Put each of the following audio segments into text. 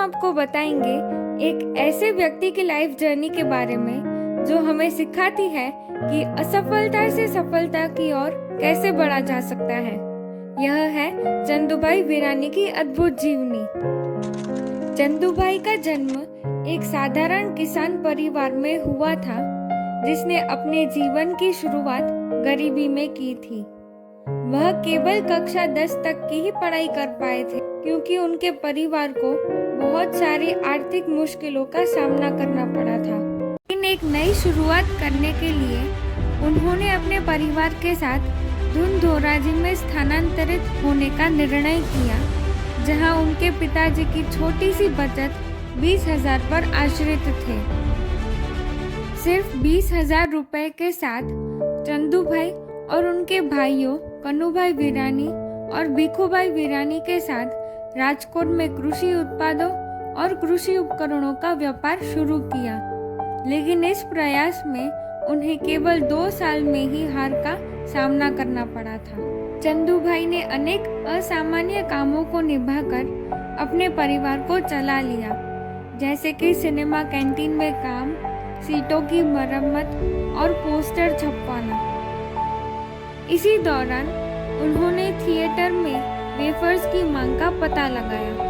आपको बताएंगे एक ऐसे व्यक्ति की लाइफ जर्नी के बारे में जो हमें सिखाती है कि असफलता से सफलता की ओर कैसे बढ़ा जा सकता है। यह है चंदूभाई वीरानी की अद्भुत जीवनी। चंदूभाई का जन्म एक साधारण किसान परिवार में हुआ था, जिसने अपने जीवन की शुरुआत गरीबी में की थी। वह केवल कक्षा 10 तक की ही पढ़ाई कर पाए थे, क्योंकि उनके परिवार को बहुत सारी आर्थिक मुश्किलों का सामना करना पड़ा था। लेकिन एक नई शुरुआत करने के लिए उन्होंने अपने परिवार के साथ धुंधोराजी में स्थानांतरित होने का निर्णय किया, जहां उनके पिताजी की छोटी सी बचत 20,000 पर आश्रित थे। सिर्फ 20,000 रुपए के साथ चंदूभाई और उनके भाइयों कन्नूभाई वीरानी और भिखूभाई वीरानी के साथ राजकोट में कृषि उत्पादों और कृषि उपकरणों का व्यापार शुरू किया। लेकिन इस प्रयास में उन्हें केवल 2 साल में ही हार का सामना करना पड़ा था। चंदूभाई ने अनेक असामान्य कामों को निभाकर अपने परिवार को चला लिया, जैसे कि सिनेमा कैंटीन में काम, सीटों की मरम्मत और पोस्टर छपवाना। इसी दौरान उन्होंने थिएटर में वेफर्स की मांग का पता लगाया।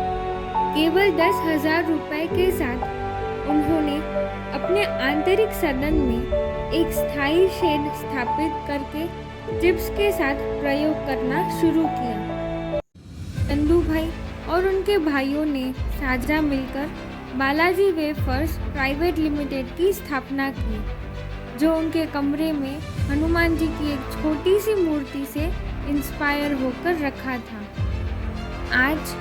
केवल 10,000 रुपए के साथ उन्होंने अपने आंतरिक सदन में एक स्थायी शेड स्थापित करके चिप्स के साथ प्रयोग करना शुरू किया। चंदूभाई और उनके भाइयों ने साझा मिलकर बालाजी वेफर्स प्राइवेट लिमिटेड की स्थापना की, जो उनके कमरे में हनुमान जी की एक छोटी सी मूर्ति से इंस्पायर होकर रखा था। आज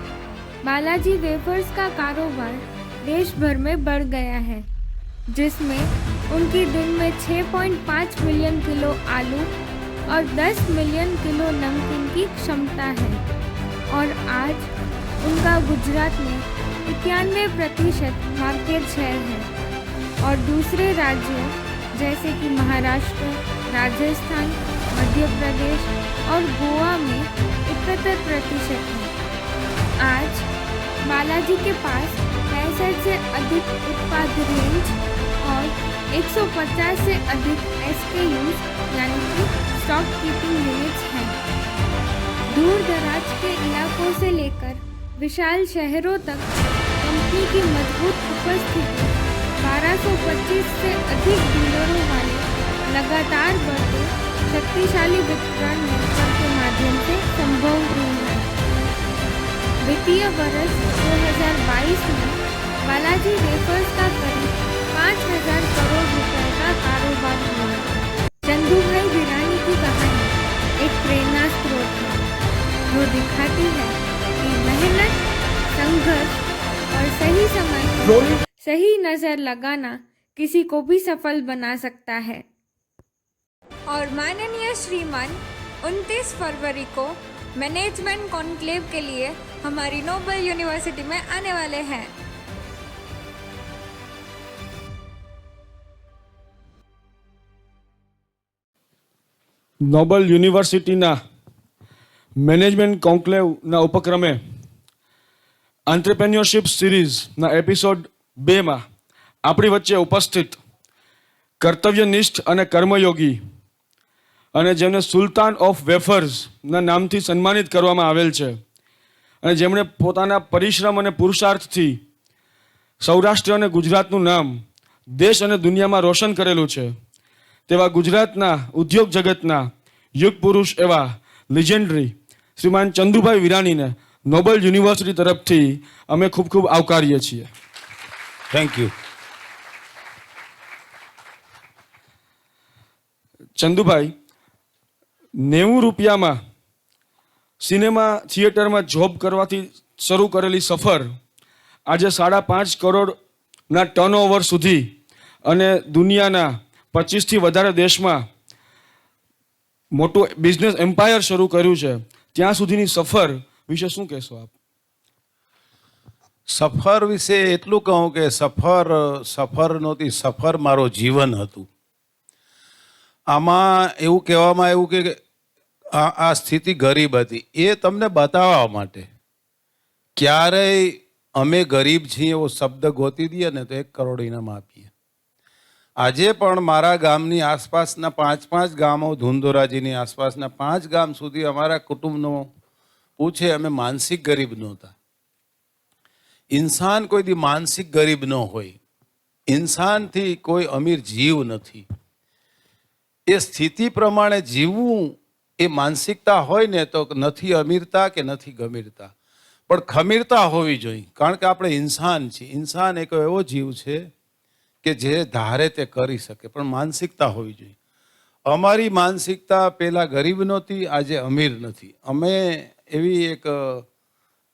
बालाजी वेफर्स का कारोबार देश भर में बढ़ गया है, जिसमें उनकी दिन में 6.5 मिलियन किलो आलू और 10 मिलियन किलो नमकीन की क्षमता है। और आज उनका गुजरात में 91% मार्केट शेयर है और दूसरे राज्यों जैसे कि महाराष्ट्र, राजस्थान, मध्य प्रदेश और गोवा में 71% है। आज बालाजी के पास 65 से अधिक उत्पाद रेंज और 150 से अधिक SKUs यानी कि स्टॉक कीपिंग यूनिट्स हैं। दूर दराज के इलाकों से लेकर विशाल शहरों तक कंपनी की मजबूत उपस्थिति 1225 से अधिक डीलरों वाले लगातार बढ़ते शक्तिशाली वितरण नेटवर्क के माध्यम से संभव हुई है। वित्तीय वर्ष 2022 में बालाजी वेफर्स का करीब 5,000 करोड़ रुपए का कारोबार हुआ। चंदूभाई वीरानी की कहानी एक प्रेरणा स्रोत है, जो दिखाती है कि मेहनत, संघर्ष और सही समय सही नजर लगाना किसी को भी सफल बना सकता है। और माननीय श्रीमान 29 फरवरी को मैनेजमेंट कॉन्क्लेव के लिए हमारी नोबल यूनिवर्सिटी में आने वाले हैं। નોબલ યુનિવર્સિટીના મેનેજમેન્ટ કોન્ક્લેવના ઉપક્રમે આંત્રપ્રેન્યોરશિપ સિરીઝના એપિસોડ 2માં આપણી વચ્ચે ઉપસ્થિત કર્તવ્યનિષ્ઠ અને કર્મયોગી અને જેમને સુલતાન ઓફ વેફર્સના નામથી સન્માનિત કરવામાં આવેલ છે અને જેમણે પોતાના પરિશ્રમ અને પુરુષાર્થથી સૌરાષ્ટ્ર અને ગુજરાતનું નામ દેશ અને દુનિયામાં રોશન કરેલું છે, તેવા ગુજરાતના ઉદ્યોગ જગતના યુગ પુરુષ એવા લિજેન્ડરી શ્રીમાન ચંદુભાઈ વીરાણીને નોબલ યુનિવર્સિટી તરફથી અમે ખૂબ ખૂબ આવકારીએ છીએ. Thank you. ચંદુભાઈ 90 રૂપિયામાં સિનેમા થિયેટરમાં જોબ કરવાથી શરૂ કરેલી સફર આજે 5.5 કરોડના ટર્નઓવર સુધી અને દુનિયાના 25થી વધારે દેશમાં મોટું બિઝનેસ એમ્પાયર શરૂ કર્યું છે, ત્યાં સુધીની સફર વિશે શું કહેશો આપ? સફર વિશે એટલું કહું કે સફર નહોતી, સફર મારો જીવન હતું. આમાં એવું કહેવામાં આવ્યું કે આ સ્થિતિ ગરીબ હતી, એ તમને બતાવવા માટે ક્યારેય અમે ગરીબ છીએ એવો શબ્દ ગોતી દઈએ ને તો 1 કરોડ ઇનામ આપીએ. આજે પણ મારા ગામની આસપાસના 5 ગામો, ધુંધોરાજીની આસપાસના 5 ગામ સુધી અમારા કુટુંબનો પૂછે, અમે માનસિક ગરીબ નહોતા. ઇન્સાન કોઈ દી માનસિક ગરીબ ન હોય. ઇન્સાનથી કોઈ અમીર જીવ નથી. એ સ્થિતિ પ્રમાણે જીવવું એ માનસિકતા હોય ને તો નથી અમીરતા કે નથી ગમીરતા, પણ ખમીરતા હોવી જોઈએ. કારણ કે આપણે ઇન્સાન છીએ. ઇન્સાન એક એવો જીવ છે કે જે ધારે તે કરી શકે, પણ માનસિકતા હોવી જોઈએ. અમારી માનસિકતા પહેલા ગરીબ નહોતી, આજે અમીર નથી. અમે એવી એક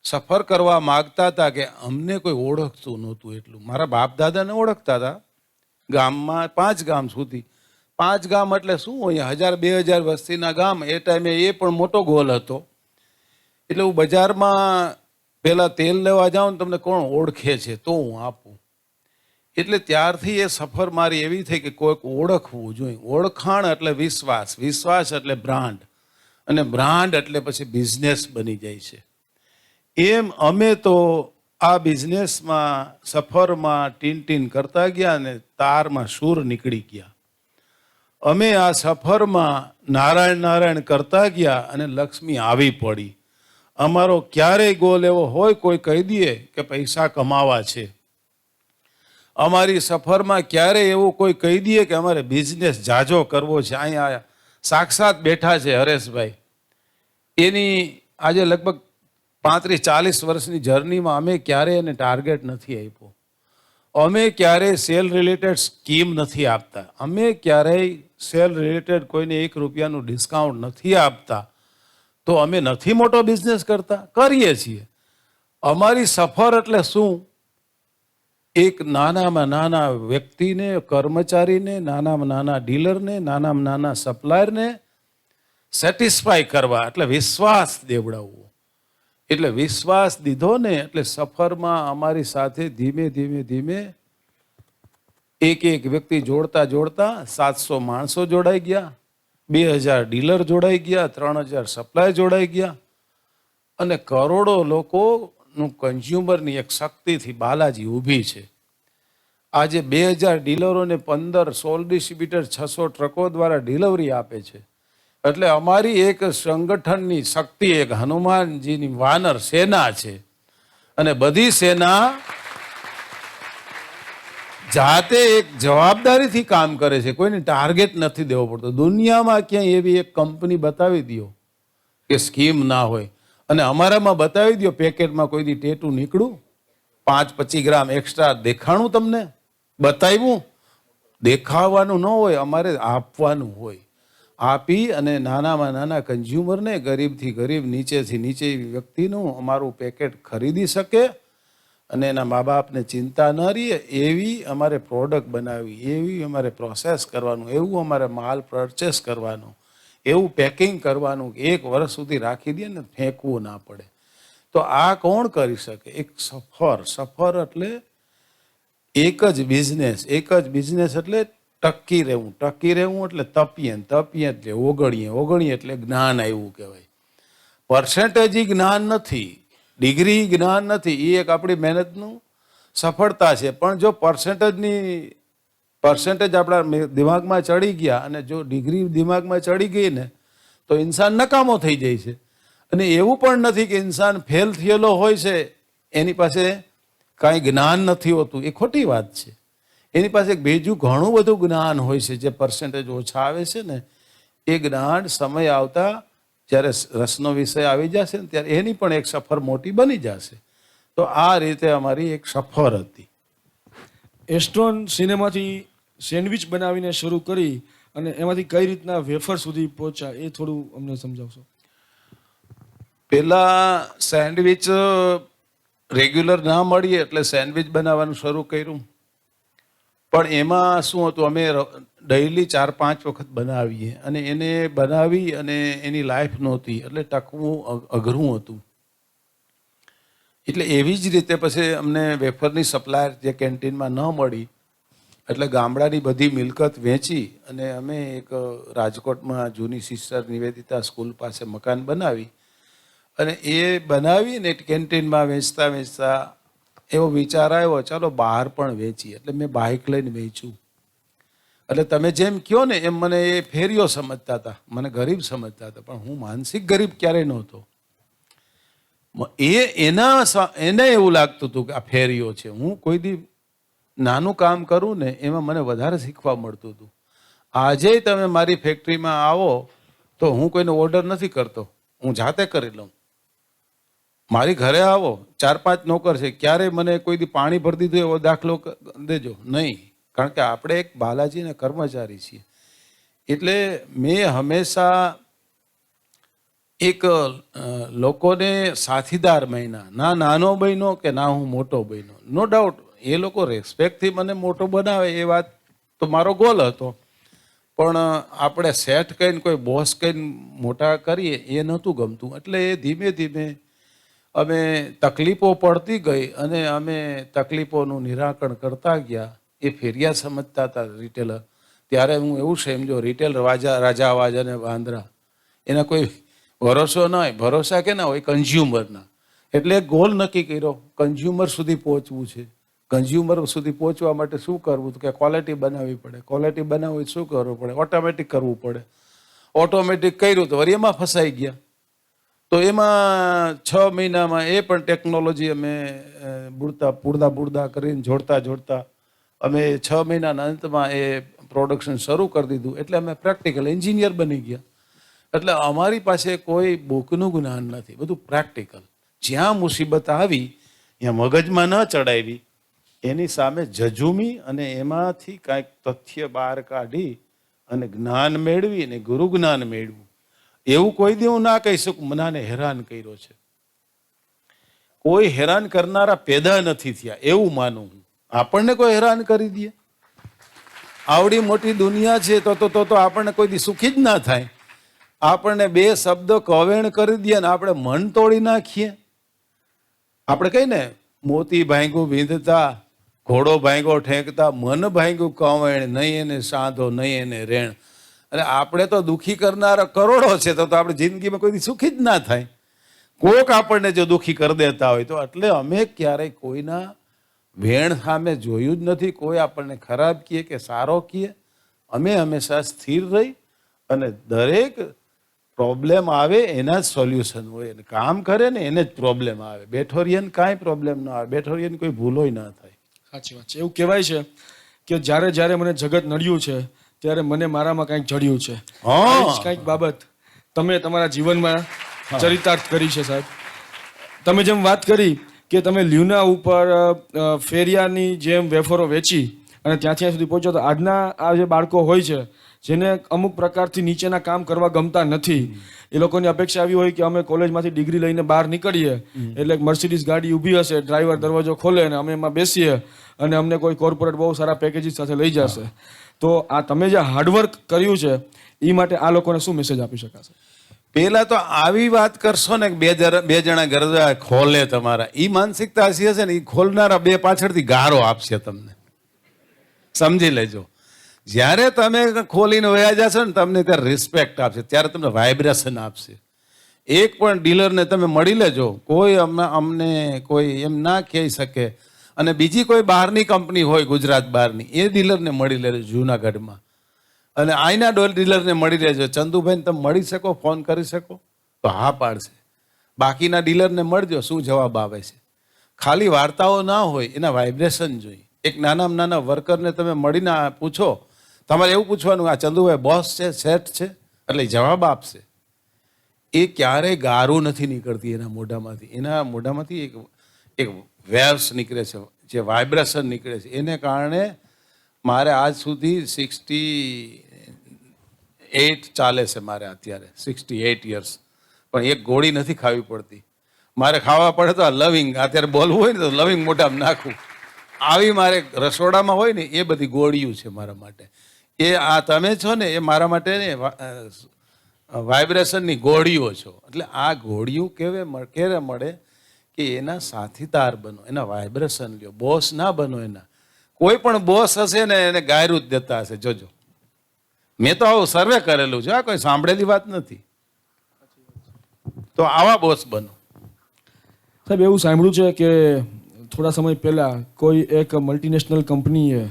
સફર કરવા માગતા હતા કે અમને કોઈ ઓળખતું નહોતું એટલું. મારા બાપ દાદાને ઓળખતા હતા ગામમાં 5 ગામ સુધી. 5 ગામ એટલે શું હોય, 1000-2000 વસ્તીના ગામ. એ ટાઈમે એ પણ મોટો ગોલ હતો. એટલે હું બજારમાં પહેલા તેલ લેવા જાઉં ને તમને કોણ ઓળખે છે તો હું આપું. એટલે ત્યારથી એ સફર મારી એવી થઈ કે કોઈક ઓળખવું જોઈએ. ઓળખાણ એટલે વિશ્વાસ, વિશ્વાસ એટલે બ્રાન્ડ, અને બ્રાન્ડ એટલે પછી બિઝનેસ બની જાય છે. એમ અમે તો આ બિઝનેસમાં સફરમાં ટીન કરતા ગયા ને તારમાં સૂર નીકળી ગયા. અમે આ સફરમાં નારાયણ કરતા ગયા અને લક્ષ્મી આવી પડી. અમારો ક્યારેય ગોલ એવો હોય કોઈ કહી દે કે પૈસા કમાવા છે. અમારી સફરમાં ક્યારેય એવું કોઈ કહી દે કે અમારે બિઝનેસ જાજો કરવો છે. અહીંયા સાક્ષાત બેઠા છે હરેશભાઈ. એની આજે લગભગ 35-40 વર્ષની જર્નીમાં અમે ક્યારેય એને ટાર્ગેટ નથી આપ્યો. અમે ક્યારેય સેલ રિલેટેડ સ્કીમ નથી આપતા. અમે ક્યારેય સેલ રિલેટેડ કોઈને 1 રૂપિયાનું ડિસ્કાઉન્ટ નથી આપતા. તો અમે નથી મોટો બિઝનેસ કરતા? કરીએ છીએ. અમારી સફર એટલે શું? એક નાનામાં નાના વ્યક્તિને, કર્મચારીને, નાનામાં નાના ડીલરને, નાનામાં નાના સપ્લાયરને સેટિસ્ફાય કરવા, એટલે વિશ્વાસ દેવડાવવો. એટલે વિશ્વાસ દીધો ને એટલે સફરમાં અમારી સાથે ધીમે ધીમે એક વ્યક્તિ જોડતા 700 માણસો જોડાઈ ગયા, 2000 ડીલર જોડાઈ ગયા, 3000 સપ્લાય જોડાઈ ગયા, અને કરોડો લોકોનું કન્ઝ્યુમરની એક શક્તિથી બાલાજી ઊભી છે. આજે 2000 ડીલરોને 15-16 ડિસ્ટ્રીબ્યુટર 600 ટ્રકો દ્વારા ડિલિવરી આપે છે. એટલે અમારી એક સંગઠનની શક્તિ એક હનુમાનજીની વાનર સેના છે. અને બધી સેના જાતે એક જવાબદારીથી કામ કરે છે. કોઈને ટાર્ગેટ નથી દેવો પડતો. દુનિયામાં ક્યાંય એવી એક કંપની બતાવી દો કે સ્કીમ ના હોય. અને અમારામાં બતાવી દો પેકેટમાં કોઈ દી ટેટું નીકળું, 5-25 ગ્રામ એક્સ્ટ્રા દેખાણું, તમને બતાવ્યું. દેખાવાનું ન હોય, અમારે આપવાનું હોય. આપી અને નાનામાં નાના કન્ઝ્યુમરને, ગરીબથી ગરીબ, નીચેથી નીચે વ્યક્તિનું અમારું પેકેટ ખરીદી શકે અને એના મા બાપને ચિંતા ન રહે એવી અમારે પ્રોડક્ટ બનાવવી, એવી અમારે પ્રોસેસ કરવાનું, એવું અમારે માલ પરચેસ કરવાનો, એવું પેકિંગ કરવાનું કે 1 વર્ષ સુધી રાખી દે ને ફેંકવું ના પડે. તો આ કોણ કરી શકે? એક સફર એટલે એક જ બિઝનેસ એટલે ટકી રહેવું એટલે તપીએ એટલે ઓગણીએ એટલે જ્ઞાન આવ્યું કહેવાય. પર્સેન્ટેજ જ્ઞાન નથી, ડિગ્રી જ્ઞાન નથી. એ એક આપણી મહેનતનું સફળતા છે. પણ જો પર્સેન્ટેજ આપણા દિમાગમાં ચડી ગયા અને જો ડિગ્રી દિમાગમાં ચડી ગઈ ને તો ઇન્સાન નકામો થઈ જાય છે. અને એવું પણ નથી કે ઇન્સાન ફેલ થયેલો હોય છે એની પાસે કાંઈ જ્ઞાન નથી હોતું. એ ખોટી વાત છે. એની પાસે બીજું ઘણું બધું જ્ઞાન હોય છે. જે પર્સેન્ટેજ ઓછા આવે છે ને એ જ્ઞાન સમય આવતા જ્યારે રસનો વિષય આવી જશે ને ત્યારે એની પણ એક સફર મોટી બની જશે. તો આ રીતે અમારી એક સફર હતી. એસ્ટ્રોન સિનેમાથી સેન્ડવિચ બનાવીને શરૂ કરી અને એમાંથી કઈ રીતના વેફર સુધી પહોંચ્યા એ થોડું અમને સમજાવશો? પેલા સેન્ડવિચ રેગ્યુલર ના મળીએ એટલે સેન્ડવિચ બનાવવાનું શરૂ કર્યું. પણ એમાં શું હતું, અમે ડેઈલી 4-5 વખત બનાવીએ અને એને બનાવી અને એની લાઈફ નહોતી એટલે ટકવું અઘરું હતું. એટલે એવી જ રીતે પછી અમને વેફરની સપ્લાયર જે કેન્ટીનમાં ન મળી એટલે ગામડાની બધી મિલકત વેચી અને અમે એક રાજકોટમાં જૂની સિસ્ટર નિવેદિતા સ્કૂલ પાસે મકાન બનાવી અને એ બનાવીને કેન્ટીનમાં વેચતા એવો વિચાર આવ્યો, ચાલો બહાર પણ વેચીએ. એટલે મેં બાઇક લઈને વેચ્યું. એટલે તમે જેમ કહો ને એમ મને એ ફેરીઓ સમજતા હતા, મને ગરીબ સમજતા હતા, પણ હું માનસિક ગરીબ ક્યારેય નહોતો. એને એવું લાગતું હતું કે આ ફેરીઓ છે. હું કોઈ દી નાનું કામ કરું ને એમાં મને વધારે શીખવા મળતું હતું. આજે તમે મારી ફેક્ટરીમાં આવો તો હું કોઈને ઓર્ડર નથી કરતો, હું જાતે કરી લઉં. મારી ઘરે આવો, 4-5 નોકર છે, ક્યારે મને કોઈ દી પાણી ભરી દીધું એવો દાખલો દેજો નહીં, કારણ કે આપણે એક બાલાજીના કર્મચારી છીએ. એટલે મેં હંમેશા એક લોકોને સાથીદાર માન્યા, ના નાનો બન્યો કે ના હું મોટો બન્યો. નો ડાઉટ એ લોકો રેસ્પેક્ટથી મને મોટો બનાવે એ વાત તો મારો ગોલ હતો, પણ આપણે સેટ કહીને કોઈ બોસ કહીને મોટા કરીએ એ નહોતું ગમતું. એટલે એ ધીમે ધીમે અમે તકલીફો પડતી ગઈ અને અમે તકલીફોનું નિરાકરણ કરતા ગયા. એ ફેરિયા સમજતા હતા રિટેલર. ત્યારે હું એવું સમજો રિટેલ રાજા અવાજ અને વાંદરા એના કોઈ ભરોસો ના હોય. ભરોસા કે ના હોય કન્ઝ્યુમરના. એટલે એક ગોલ નક્કી કર્યો, કન્ઝ્યુમર સુધી પહોંચવું છે. કન્ઝ્યુમર સુધી પહોંચવા માટે શું કરવું કે ક્વોલિટી બનાવવી પડે. ક્વોલિટી બનાવવી શું કરવું પડે? ઓટોમેટિક કરવું પડે. ઓટોમેટિક કર્યું તો વળી એમાં ફસાઈ ગયા. તો એમાં 6 મહિનામાં એ પણ ટેકનોલોજી અમે બુડદા કરીને જોડતા અમે 6 મહિનાના અંતમાં એ પ્રોડક્શન શરૂ કરી દીધું. એટલે અમે પ્રેક્ટિકલ એન્જિનિયર બની ગયા. એટલે અમારી પાસે કોઈ બુકનું જ્ઞાન નથી, બધું પ્રેક્ટિકલ. જ્યાં મુસીબત આવી ત્યાં મગજમાં ન ચડાવી, એની સામે જજુમી અને એમાંથી કાંઈક તથ્ય બહાર કાઢી અને જ્ઞાન મેળવી અને ગુરુ જ્ઞાન મેળવું. એવું કોઈ દી હું ના કહી શકું મનાને હેરાન કર્યો છે. કોઈ હેરાન કરનારા પેદા નથી થયા એવું માનું હું. આપણને કોઈ હેરાન કરી દે, આવડી મોટી દુનિયા છે તો આપણને કોઈ દી સુખી જ ના થાય. આપણને 2 શબ્દ કવેણ કરી દે ને આપણે મન તોડી નાખીએ. આપણે કહીએ ને મોતી ભાંગું વિંધતા, ઘોડો ભાંગો ઠેંકતા, મન ભાંગું કવેણ, નહીં એને સાંધો નહીં એને રેણ. અને આપણે તો દુઃખી કરનારા કરોડો છે તો આપણે જિંદગીમાં કોઈ સુખી જ ના થાય. કોક આપણને જો દુઃખી કરી દેતા હોય તો. એટલે અમે ક્યારેય કોઈના વેણ સામે જોયું જ નથી. કોઈ આપણને ખરાબ કહે કે સારો કહે, અમે હંમેશા સ્થિર રહી અને દરેક પ્રોબ્લેમ આવે એના જ સોલ્યુશન હોય. કામ કરે ને એને જ પ્રોબ્લેમ આવે. બેઠો રહીએ ને કાંઈ પ્રોબ્લેમ ના આવે. બેઠો રહીએ ને કોઈ ભૂલોય ના થાય. સાચી વાત છે. એવું કહેવાય છે કે જ્યારે મને જગત નડ્યું છે ત્યારે મને મારામાં કંઈક જડ્યું છે. કંઈક બાબત તમે તમારા જીવનમાં ચરિતાર્થ કરી છે સાહેબ. તમે જેમ વાત કરી કે તમે લ્યુના ઉપર ફેરિયાની જેમ વેફરો વેચી અને ત્યાંથી સુધી પહોંચ્યો, તો આજના આ જે બાળકો હોય છે જેને અમુક પ્રકારથી નીચેના કામ કરવા ગમતા નથી, એ લોકોની અપેક્ષા આવી હોય કે અમે કોલેજમાંથી ડિગ્રી લઈને બહાર નીકળીએ એટલે મર્સિડીઝ ગાડી ઊભી હશે, ડ્રાઈવર દરવાજો ખોલે અને અમે એમાં બેસીએ અને અમને કોઈ કોર્પોરેટ બહુ સારા પેકેજીસ સાથે લઈ જશે. તો આ તમે જે હાર્ડવર્ક કર્યું છે એ માટે આ લોકોને શું મેસેજ આપી શકાશે? પેલા તો આવી વાત કરશો ને બે જણા ગરજા ખોલે તમારા, એ માનસિકતા હસી હશે ને એ ખોલનારા 2 પાછળથી ગારો આપશે તમને. સમજી લેજો. જ્યારે તમે ખોલીને વયા જશો ને તમને ત્યારે રિસ્પેક્ટ આપશે, ત્યારે તમને વાઇબ્રેશન આપશે. એક પણ ડીલરને તમે મળી લેજો, કોઈ અમને કોઈ એમ ના કહી શકે. અને બીજી કોઈ બહારની કંપની હોય ગુજરાત બહારની, એ ડીલરને મળી લેજો જૂનાગઢમાં. અને આઈના ડીલરને મળી લેજો. ચંદુભાઈને તમે મળી શકો, ફોન કરી શકો તો હા પાડશે. બાકીના ડીલરને મળજો, શું જવાબ આવે છે. ખાલી વાર્તાઓ ના હોય, એના વાઇબ્રેશન જોઈએ. એક નાનામાં નાના વર્કરને તમે મળીને પૂછો, તમારે એવું પૂછવાનું આ ચંદુભાઈ બોસ છે, સેટ છે, એટલે જવાબ આપશે. એ ક્યારેય ગારું નથી નીકળતી એના મોઢામાંથી. એના મોઢામાંથી એક વેવ્સ નીકળે છે, જે વાઇબ્રેશન નીકળે છે. એને કારણે મારે આજ સુધી 68 ચાલે છે. મારે અત્યારે 68 યર્સ, પણ એક ગોળી નથી ખાવી પડતી. મારે ખાવા પડે તો લવિંગ, અત્યારે બોલવું હોય ને તો લવિંગ મોઢામાં નાખવું. આવી મારે રસોડામાં હોય ને એ બધી ગોળીઓ છે મારા માટે. એ આ તમે છો ને એ મારા માટે ને વાઇબ્રેશનની ગોળીઓ છો. એટલે આ ગોળીઓ ક્યારે મળે કે એના સાથીદાર બનો, એના વાઇબ્રેશન લ્યો. બોસ ના બનો એના. કોઈ પણ બોસ હશે ને એને ગાયરું જ દેતા હશે, જોજો. મેં તો આવું સર્વે કરેલું છે, આ કોઈ સાંભળેલી વાત નથી. તો આવા બોસ બનો. સાહેબ એવું સાંભળ્યું છે કે થોડા સમય પહેલા કોઈ એક મલ્ટીનેશનલ કંપનીએ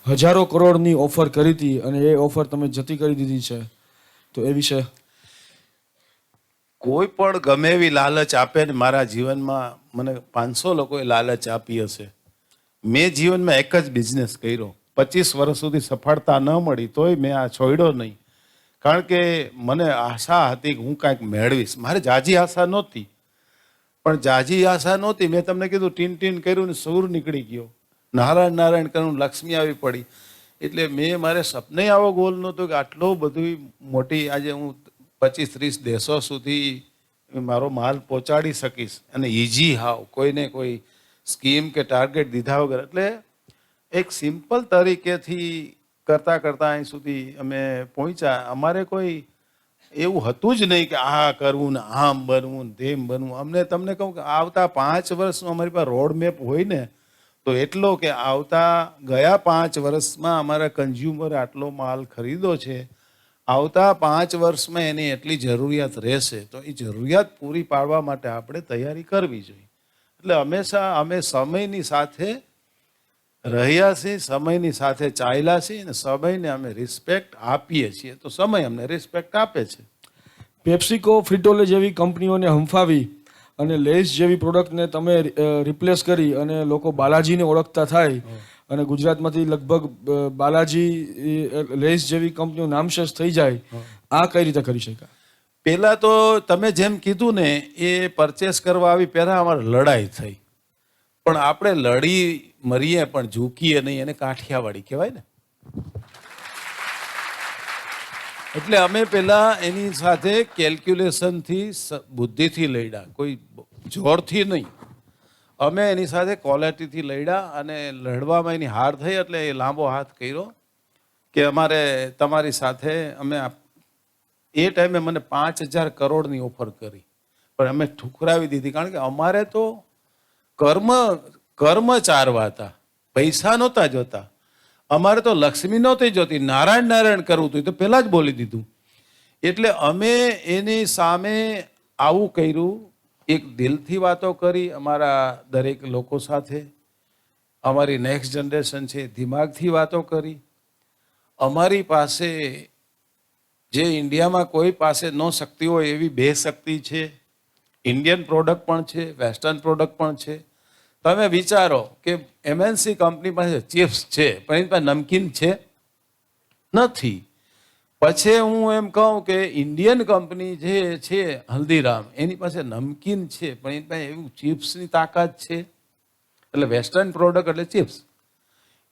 હજારો કરોડની ઓફર કરી હતી અને એ ઓફર તમે જતી કરી દીધી છે, તો એ વિશે કોઈ પણ ગમે એવી લાલચ આપે ને, મારા જીવનમાં મને 500 લોકોએ લાલચ આપી હશે. મેં જીવનમાં એક જ બિઝનેસ કર્યો, 25 વર્ષ સુધી સફળતા ન મળી તોય મેં આ છોડ્યો નહીં. કારણ કે મને આશા હતી કે હું કાંઈક મેળવીશ. મારે જાજી આશા નહોતી, પણ જાજી આશા નહોતી. મેં તમને કીધું ટીન ટીન કર્યું ને સૂર નીકળી ગયો, નારાયણ નારાયણ કર્યું લક્ષ્મી આવી પડી. એટલે મેં મારે સપને આવો ગોલ નહોતો કે આટલો બધું મોટી આજે હું 25-30 દેશો સુધી મારો માલ પહોંચાડી શકીશ, અને ઇઝી હાવ, કોઈને કોઈ સ્કીમ કે ટાર્ગેટ દીધા વગર. એટલે એક સિમ્પલ તરીકેથી કરતાં કરતાં અહીં સુધી અમે પહોંચ્યા. અમારે કોઈ એવું હતું જ નહીં કે આ કરવું ને આમ બનવું ને તેમ બનવું. અમને તમને કહું કે આવતા 5 વર્ષનું અમારી પાસે રોડ મેપ હોય ને તો એટલો કે આવતા ગયા 5 વર્ષમાં અમારા કન્ઝ્યુમરે આટલો માલ ખરીદો છે, આવતા 5 વર્ષમાં એની એટલી જરૂરિયાત રહેશે, તો એ જરૂરિયાત પૂરી પાડવા માટે આપણે તૈયારી કરવી જોઈએ. એટલે હંમેશા અમે સમયની સાથે રહ્યા છીએ, સમયની સાથે ચાલ્યા છીએ અને સમયને અમે રિસ્પેક્ટ આપીએ છીએ, તો સમય અમને રિસ્પેક્ટ આપે છે. પેપ્સિકો, ફ્રીટોલે જેવી કંપનીઓને હંફાવી અને લેઝ જેવી પ્રોડક્ટને તમે રિપ્લેસ કરી અને લોકો બાલાજીને ઓળખતા થાય અને ગુજરાતમાંથી લગભગ બાલાજી, લેઝ જેવી કંપનીઓ નામશેષ થઈ જાય, આ કઈ રીતે કરી શકાય? પહેલા તો તમે જેમ કીધું ને એ પરચેસ કરવા આવી પહેલા અમારે લડાઈ થઈ, પણ આપણે લડી મરીએ પણ ઝૂકીએ નહીં, એને કાઠિયાવાડી કહેવાય ને. એટલે અમે પહેલા એની સાથે કેલ્ક્યુલેશનથી, બુદ્ધિથી લડ્યા, કોઈ જોરથી નહીં. અમે એની સાથે ક્વોલિટીથી લડ્યા અને લડવામાં એની હાર થઈ એટલે એ લાંબો હાથ કર્યો કે અમારે તમારી સાથે અમે એ ટાઈમે મને 5,000 કરોડની ઓફર કરી, પણ અમે ઠુકરાવી દીધી. કારણ કે અમારે તો કર્મ ચારવા હતા, પૈસા નહોતા જોતા. અમારે તો લક્ષ્મી નહોતી જોતી, નારાયણ નારાયણ કરવું હતું, તો પહેલાં જ બોલી દીધું. એટલે અમે એની સામે આવું કર્યું, એક દિલથી વાતો કરી અમારા દરેક લોકો સાથે. અમારી નેક્સ્ટ જનરેશન છે દિમાગથી વાતો કરી. અમારી પાસે જે ઇન્ડિયામાં કોઈ પાસે ન શક્તિ હોય એવી 2 શક્તિ છે. ઇન્ડિયન પ્રોડક્ટ પણ છે, વેસ્ટર્ન પ્રોડક્ટ પણ છે. તમે વિચારો કે MNC કંપની પાસે ચિપ્સ છે પણ એની પાસે નમકીન છે નથી. પછી હું એમ કહું કે ઇન્ડિયન કંપની જે છે હલ્દીરામ, એની પાસે નમકીન છે પણ એની પાસે એવું ચિપ્સની તાકાત છે. એટલે વેસ્ટર્ન પ્રોડક્ટ એટલે ચિપ્સ.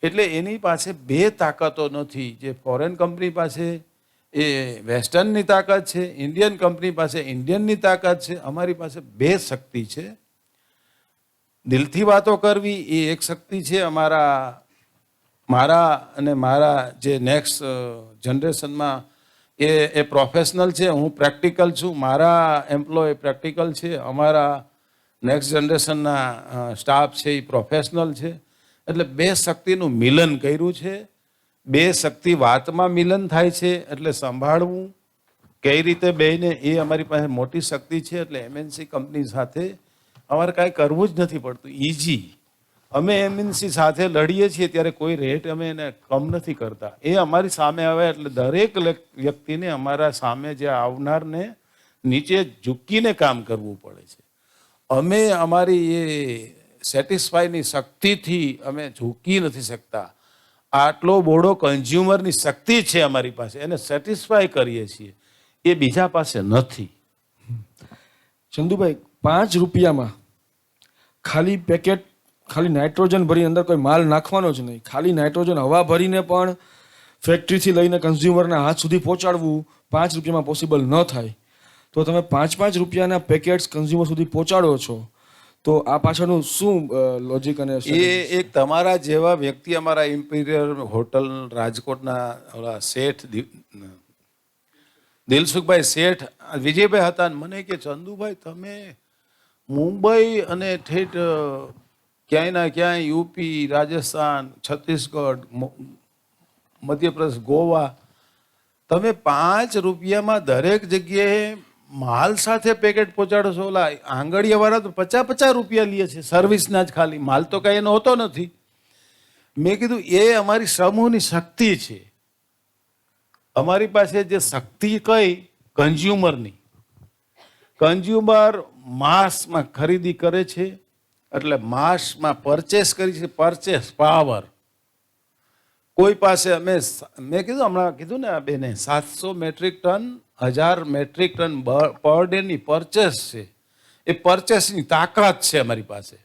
એટલે એની પાસે 2 તાકાતો નથી. જે ફોરેન કંપની પાસે એ વેસ્ટર્નની તાકાત છે, ઇન્ડિયન કંપની પાસે ઇન્ડિયનની તાકાત છે. અમારી પાસે 2 શક્તિ છે. દિલથી વાતો કરવી એ એક શક્તિ છે. મારા અને મારા જે નેક્સ્ટ જનરેશનમાં એ પ્રોફેશનલ છે, હું પ્રેક્ટિકલ છું. મારા એમ્પ્લોય પ્રેક્ટિકલ છે, અમારા નેક્સ્ટ જનરેશનના સ્ટાફ છે એ પ્રોફેશનલ છે. એટલે 2 શક્તિનું મિલન કર્યું છે. 2 શક્તિ વાતમાં મિલન થાય છે, એટલે સંભાળવું કઈ રીતે બેને એ અમારી પાસે મોટી શક્તિ છે. એટલે MNC કંપની સાથે અમારે કાંઈ કરવું જ નથી પડતું, ઇઝી. અમે MNC સાથે લડીએ છીએ ત્યારે કોઈ રેટ અમે એને કમ નથી કરતા. એ અમારી સામે આવે એટલે દરેક વ્યક્તિને અમારા સામે જે આવનારને નીચે ઝૂકીને કામ કરવું પડે છે. અમે અમારી એ સેટિસ્ફાઈની શક્તિથી અમે ઝૂકી નથી શકતા. આટલો બોડો કન્ઝ્યુમરની શક્તિ છે અમારી પાસે, એને સેટિસ્ફાય કરીએ છીએ, એ બીજા પાસે નથી. ચંદુભાઈ, 5 રૂપિયામાં ખાલી પેકેટ, ખાલી નાઇટ્રોજન ભરી અંદર કોઈ માલ નાખવાનો જ નહીં, ખાલી નાઇટ્રોજન હવા ભરીને પણ ફેક્ટરીથી લઈને કન્ઝ્યુમરના હાથ સુધી પહોંચાડવું 5 રૂપિયામાં પોસિબલ ન થાય. તો તમે 5-5 રૂપિયાના પેકેટ્સ કન્ઝ્યુમર સુધી પહોંચાડો છો, તો આ પાછળનું શું લોજિક? અને એ એક તમારા જેવા વ્યક્તિ, અમારા ઇમ્પિરિયલ હોટલ રાજકોટના ઓલા શેઠ દિલસુખભાઈ શેઠ વિજયભાઈ હતા, મને કે ચંદુભાઈ તમે મુંબઈ અને ઠેઠ ક્યાંય ના ક્યાંય યુપી, રાજસ્થાન, છત્તીસગઢ, મધ્યપ્રદેશ, ગોવા, તમે 5 રૂપિયામાં દરેક જગ્યાએ માલ સાથે પેકેટ પહોંચાડો છો? ઓલા આંગળીયાવાળા તો 50-50 રૂપિયા લે છે સર્વિસના જ ખાલી, માલ તો કઈ એનો હોતો નથી. મેં કીધું એ અમારી સમૂહની શક્તિ છે. અમારી પાસે જે શક્તિ કઈ કન્ઝ્યુમરની, કન્ઝ્યુમર માસમાં ખરીદી કરે છે, એટલે માસમાં પરચેસ કરી છે, પરચેસ પાવર. કોઈ પાસે મેં કીધું હમણાં કીધું ને આ બેને 700 મેટ્રિક ટન 1000 મેટ્રિક ટન પર ડેની પરચેસ છે. એ પરચેસની તાકાત છે અમારી પાસે.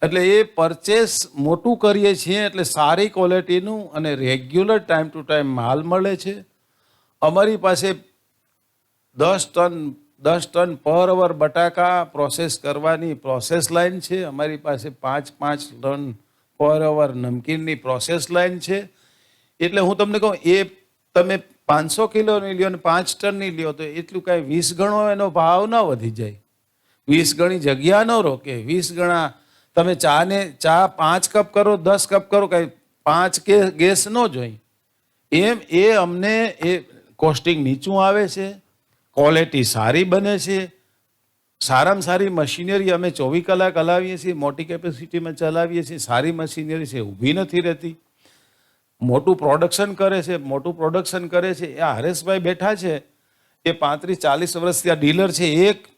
એટલે એ પરચેસ મોટું કરીએ છીએ એટલે સારી ક્વોલિટીનું અને રેગ્યુલર ટાઈમ ટુ ટાઈમ માલ મળે છે. અમારી પાસે 10 ટન પર અવર બટાકા પ્રોસેસ કરવાની પ્રોસેસ લાઈન છે. અમારી પાસે 5 ટન પર અવર નમકીનની પ્રોસેસ લાઈન છે. એટલે હું તમને કહું, એ તમે 500 કિલોની લ્યો ને 5 ટનની લ્યો તો એટલું કાંઈ 20 ગણો એનો ભાવ ન વધી જાય, 20 ગણી જગ્યા ન રોકે. 20 ગણા તમે ચા 5 કપ કરો, 10 કપ કરો, કાંઈ 5 કે ગેસ ન જોઈ. એમ એ અમને એ કોસ્ટિંગ નીચું આવે છે, ક્વોલિટી સારી બને છે. સારામાં સારી મશીનરી અમે 24 કલાક હલાવીએ છીએ, મોટી કેપેસિટીમાં ચલાવીએ છીએ. સારી મશીનરી છે, ઊભી નથી રહેતી. મોટું પ્રોડક્શન કરે છે. એ હરેશભાઈ બેઠા છે, એ 35-40 વર્ષ ત્યાં ડીલર છે.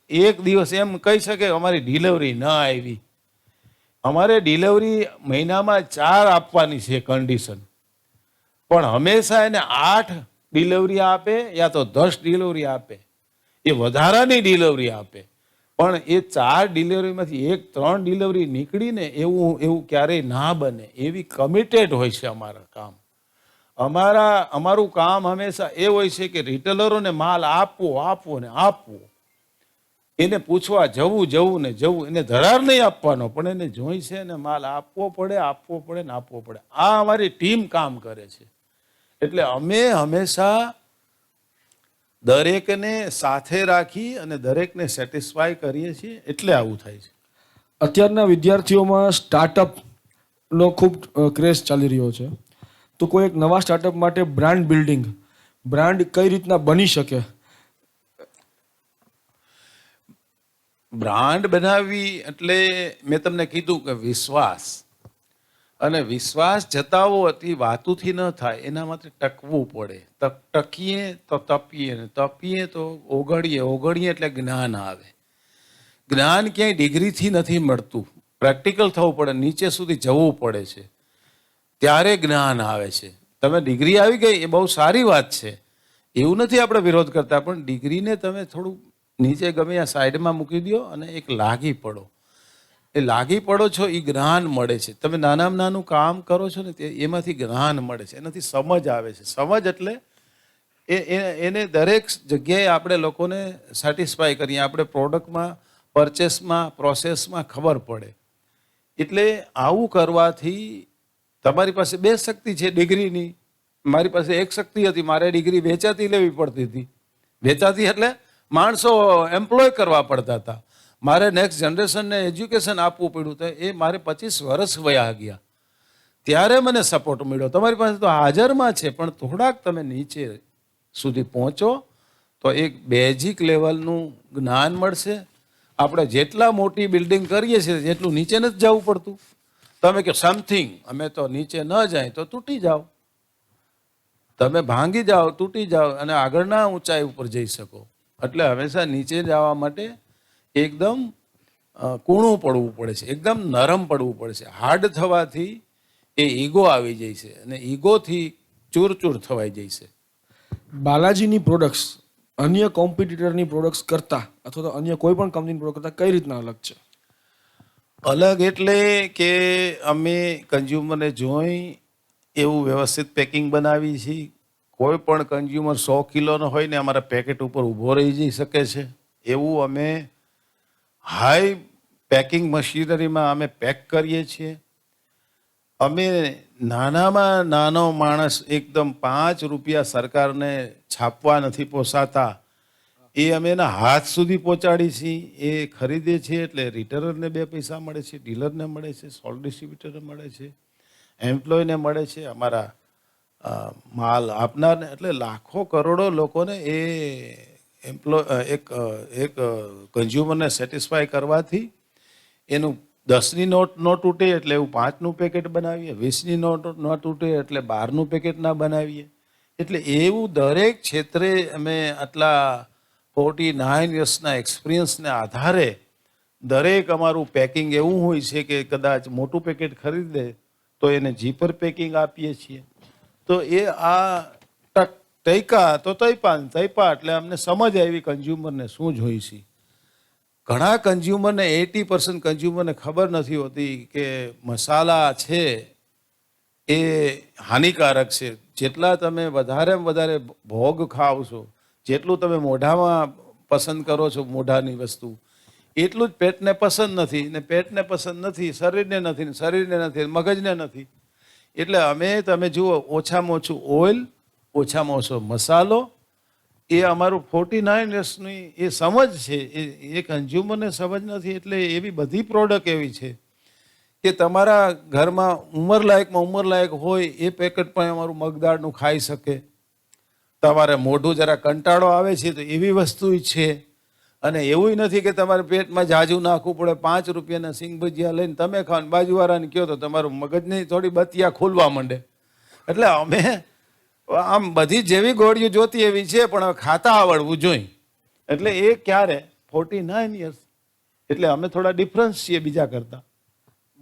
એક દિવસ એમ કહી શકે અમારી ડિલિવરી ન આવી. અમારે ડિલિવરી મહિનામાં 4 આપવાની છે કન્ડિશન, પણ હંમેશા એને 8 ડિલિવરી આપે યા તો 10 ડિલિવરી આપે, એ વધારાની ડિલિવરી આપે. પણ એ 4 ડિલિવરીમાંથી 3 ડિલિવરી નીકળીને એવું ક્યારેય ના બને. એવી કમિટેડ હોય છે અમારા કામ. અમારું કામ હંમેશા એ હોય છે કે રિટેલરોને માલ આપવો. એને પૂછવા જવું. એને ધરાર નહીં આપવાનો, પણ એને જોઈ છે ને માલ આપવો પડે. આ અમારી ટીમ કામ કરે છે. એટલે અમે હંમેશા દરેકને સાથે રાખી અને દરેકને સેટિસ્ફાય કરીએ છીએ. એટલે આવું થાય છે. અત્યારના વિદ્યાર્થીઓમાં સ્ટાર્ટઅપનો ખૂબ ક્રેઝ ચાલી રહ્યો છે. તો કોઈ એક નવા સ્ટાર્ટઅપ માટે બ્રાન્ડ બિલ્ડિંગ, બ્રાન્ડ કઈ રીતના બની શકે? બ્રાન્ડ બનાવવી એટલે મેં તમને કીધું કે વિશ્વાસ, અને વિશ્વાસ જતાવોથી વાતુથી ન થાય, એના માટે ટકવું પડે. ટકીએ તો તપીએ તો ઓગળીએ એટલે જ્ઞાન આવે. જ્ઞાન ક્યાંય ડિગ્રીથી નથી મળતું, પ્રેક્ટિકલ થવું પડે, નીચે સુધી જવું પડે છે, ત્યારે જ્ઞાન આવે છે. તમે ડિગ્રી આવી ગઈ એ બહુ સારી વાત છે, એવું નથી આપણે વિરોધ કરતા, પણ ડિગ્રીને તમે થોડું નીચે ગમે આ સાઈડમાં મૂકી દો અને એક લાગી પડો. એ લાગી પડો છો એ જ્ઞાન મળે છે. તમે નાનામાં નાનું કામ કરો છો ને એમાંથી જ્ઞાન મળે છે, એનાથી સમજ આવે છે. સમજ એટલે એને દરેક જગ્યાએ આપણે લોકોને સેટિસ્ફાય કરીએ, આપણે પ્રોડક્ટમાં, પરચેસમાં, પ્રોસેસમાં ખબર પડે. એટલે આવું કરવાથી તમારી પાસે 2 શક્તિ છે ડિગ્રીની. મારી પાસે 1 શક્તિ હતી, મારે ડિગ્રી વેચાતી લેવી પડતી હતી. વેચાતી એટલે માણસો એમ્પ્લોય કરવા પડતા હતા. મારે નેક્સ્ટ જનરેશનને એજ્યુકેશન આપવું પડ્યું. તો એ મારે 25 વર્ષ વયા ગયા, ત્યારે મને સપોર્ટ મળ્યો. તમારી પાસે તો હાજરમાં છે, પણ થોડાક તમે નીચે સુધી પહોંચો તો એક બેઝિક લેવલનું જ્ઞાન મળશે. આપણે જેટલા મોટી બિલ્ડિંગ કરીએ છીએ જેટલું નીચે નથી જવું પડતું. તમે કે સમથિંગ અમે તો નીચે ન જાય તો તૂટી જાઓ, તમે ભાંગી જાઓ, તૂટી જાઓ અને આગળના ઊંચાઈ ઉપર જઈ શકો. એટલે હંમેશા નીચે જવા માટે એકદમ કૂણું પડવું પડે છે, એકદમ નરમ પડવું પડે છે. હાર્ડ થવાથી એ ઈગો આવી જાય છે અને ઈગોથી ચૂરચૂર થવાઈ જાય છે. બાલાજીની પ્રોડક્ટ્સ અન્ય કોમ્પિટિટરની પ્રોડક્ટ્સ કરતા અથવા તો અન્ય કોઈ પણ કંપનીની પ્રોડક્ટ કરતા કઈ રીતના અલગ છે? અલગ એટલે કે અમે કન્ઝ્યુમરને જોઈ એવું વ્યવસ્થિત પેકિંગ બનાવી છીએ. કોઈ પણ કન્ઝ્યુમર 100 કિલોનો હોય ને અમારા પેકેટ ઉપર ઊભો રહી જઈ શકે છે એવું અમે હાઈ પેકિંગ મશીનરીમાં અમે પેક કરીએ છીએ. અમે નાનામાં નાનો માણસ એકદમ 5 રૂપિયા સરકારને છાપવા નથી પોસાતા એ અમે એના હાથ સુધી પહોંચાડી છીએ. એ ખરીદે છે એટલે રિટેલરને 2 પૈસા મળે છે, ડીલરને મળે છે, સોલ્ટ ડિસ્ટ્રીબ્યુટરને મળે છે, એમ્પ્લોયને મળે છે, અમારા માલ આપનારને. એટલે લાખો કરોડો લોકોને એ એક કન્ઝ્યુમરને સેટિસ્ફાય કરવાથી એનું 10ની નોટ ન તૂટે એટલે એવું 5નું પેકેટ બનાવીએ, 20ની નોટ ન તૂટે એટલે 12નું પેકેટ ના બનાવીએ. એટલે એવું દરેક ક્ષેત્રે અમે આટલા 49 યર્સના એક્સપિરિયન્સને આધારે દરેક અમારું પેકિંગ એવું હોય છે કે કદાચ મોટું પેકેટ ખરીદે તો એને જીપર પેકિંગ આપીએ છીએ. તો એ આ તૈકા તો તૈપા એટલે અમને સમજ આવી કન્ઝ્યુમરને શું જોઈ છે. ઘણા કન્ઝ્યુમરને 80% કન્ઝ્યુમરને ખબર નથી હોતી કે મસાલા છે એ હાનિકારક છે. જેટલા તમે વધારેમાં વધારે ભોગ ખાવ છો, જેટલું તમે મોઢામાં પસંદ કરો છો મોઢાની વસ્તુ, એટલું જ પેટને પસંદ નથી, ને પેટને પસંદ નથી શરીરને નથી, ને શરીરને નથી મગજને નથી. એટલે તમે જુઓ ઓછામાં ઓછું ઓઇલ, ઓછામાં ઓછો મસાલો, એ અમારું 49 યર્સની એ સમજ છે. એ કન્ઝ્યુમરને સમજ નથી. એટલે એવી બધી પ્રોડક્ટ એવી છે કે તમારા ઘરમાં ઉંમરલાયક હોય એ પેકેટ પણ અમારું મગદાળનું ખાઈ શકે. તમારે મોઢું જરા કંટાળો આવે છે તો એવી વસ્તુ છે. અને એવું નથી કે તમારે પેટમાં જાજુ નાખવું પડે. 5 રૂપિયાના સિંગ ભજીયા લઈને તમે ખાઓ, બાજુવાળાને કહો તો તમારું મગજની થોડી બતિયા ખોલવા માંડે. એટલે અમે આમ બધી જેવી ગોળીઓ જોતી એવી છે, પણ હવે ખાતા આવડવું જોઈએ. એટલે એ ક્યારે 49 યર્સ એટલે અમે થોડા ડિફરન્સ છીએ બીજા કરતા.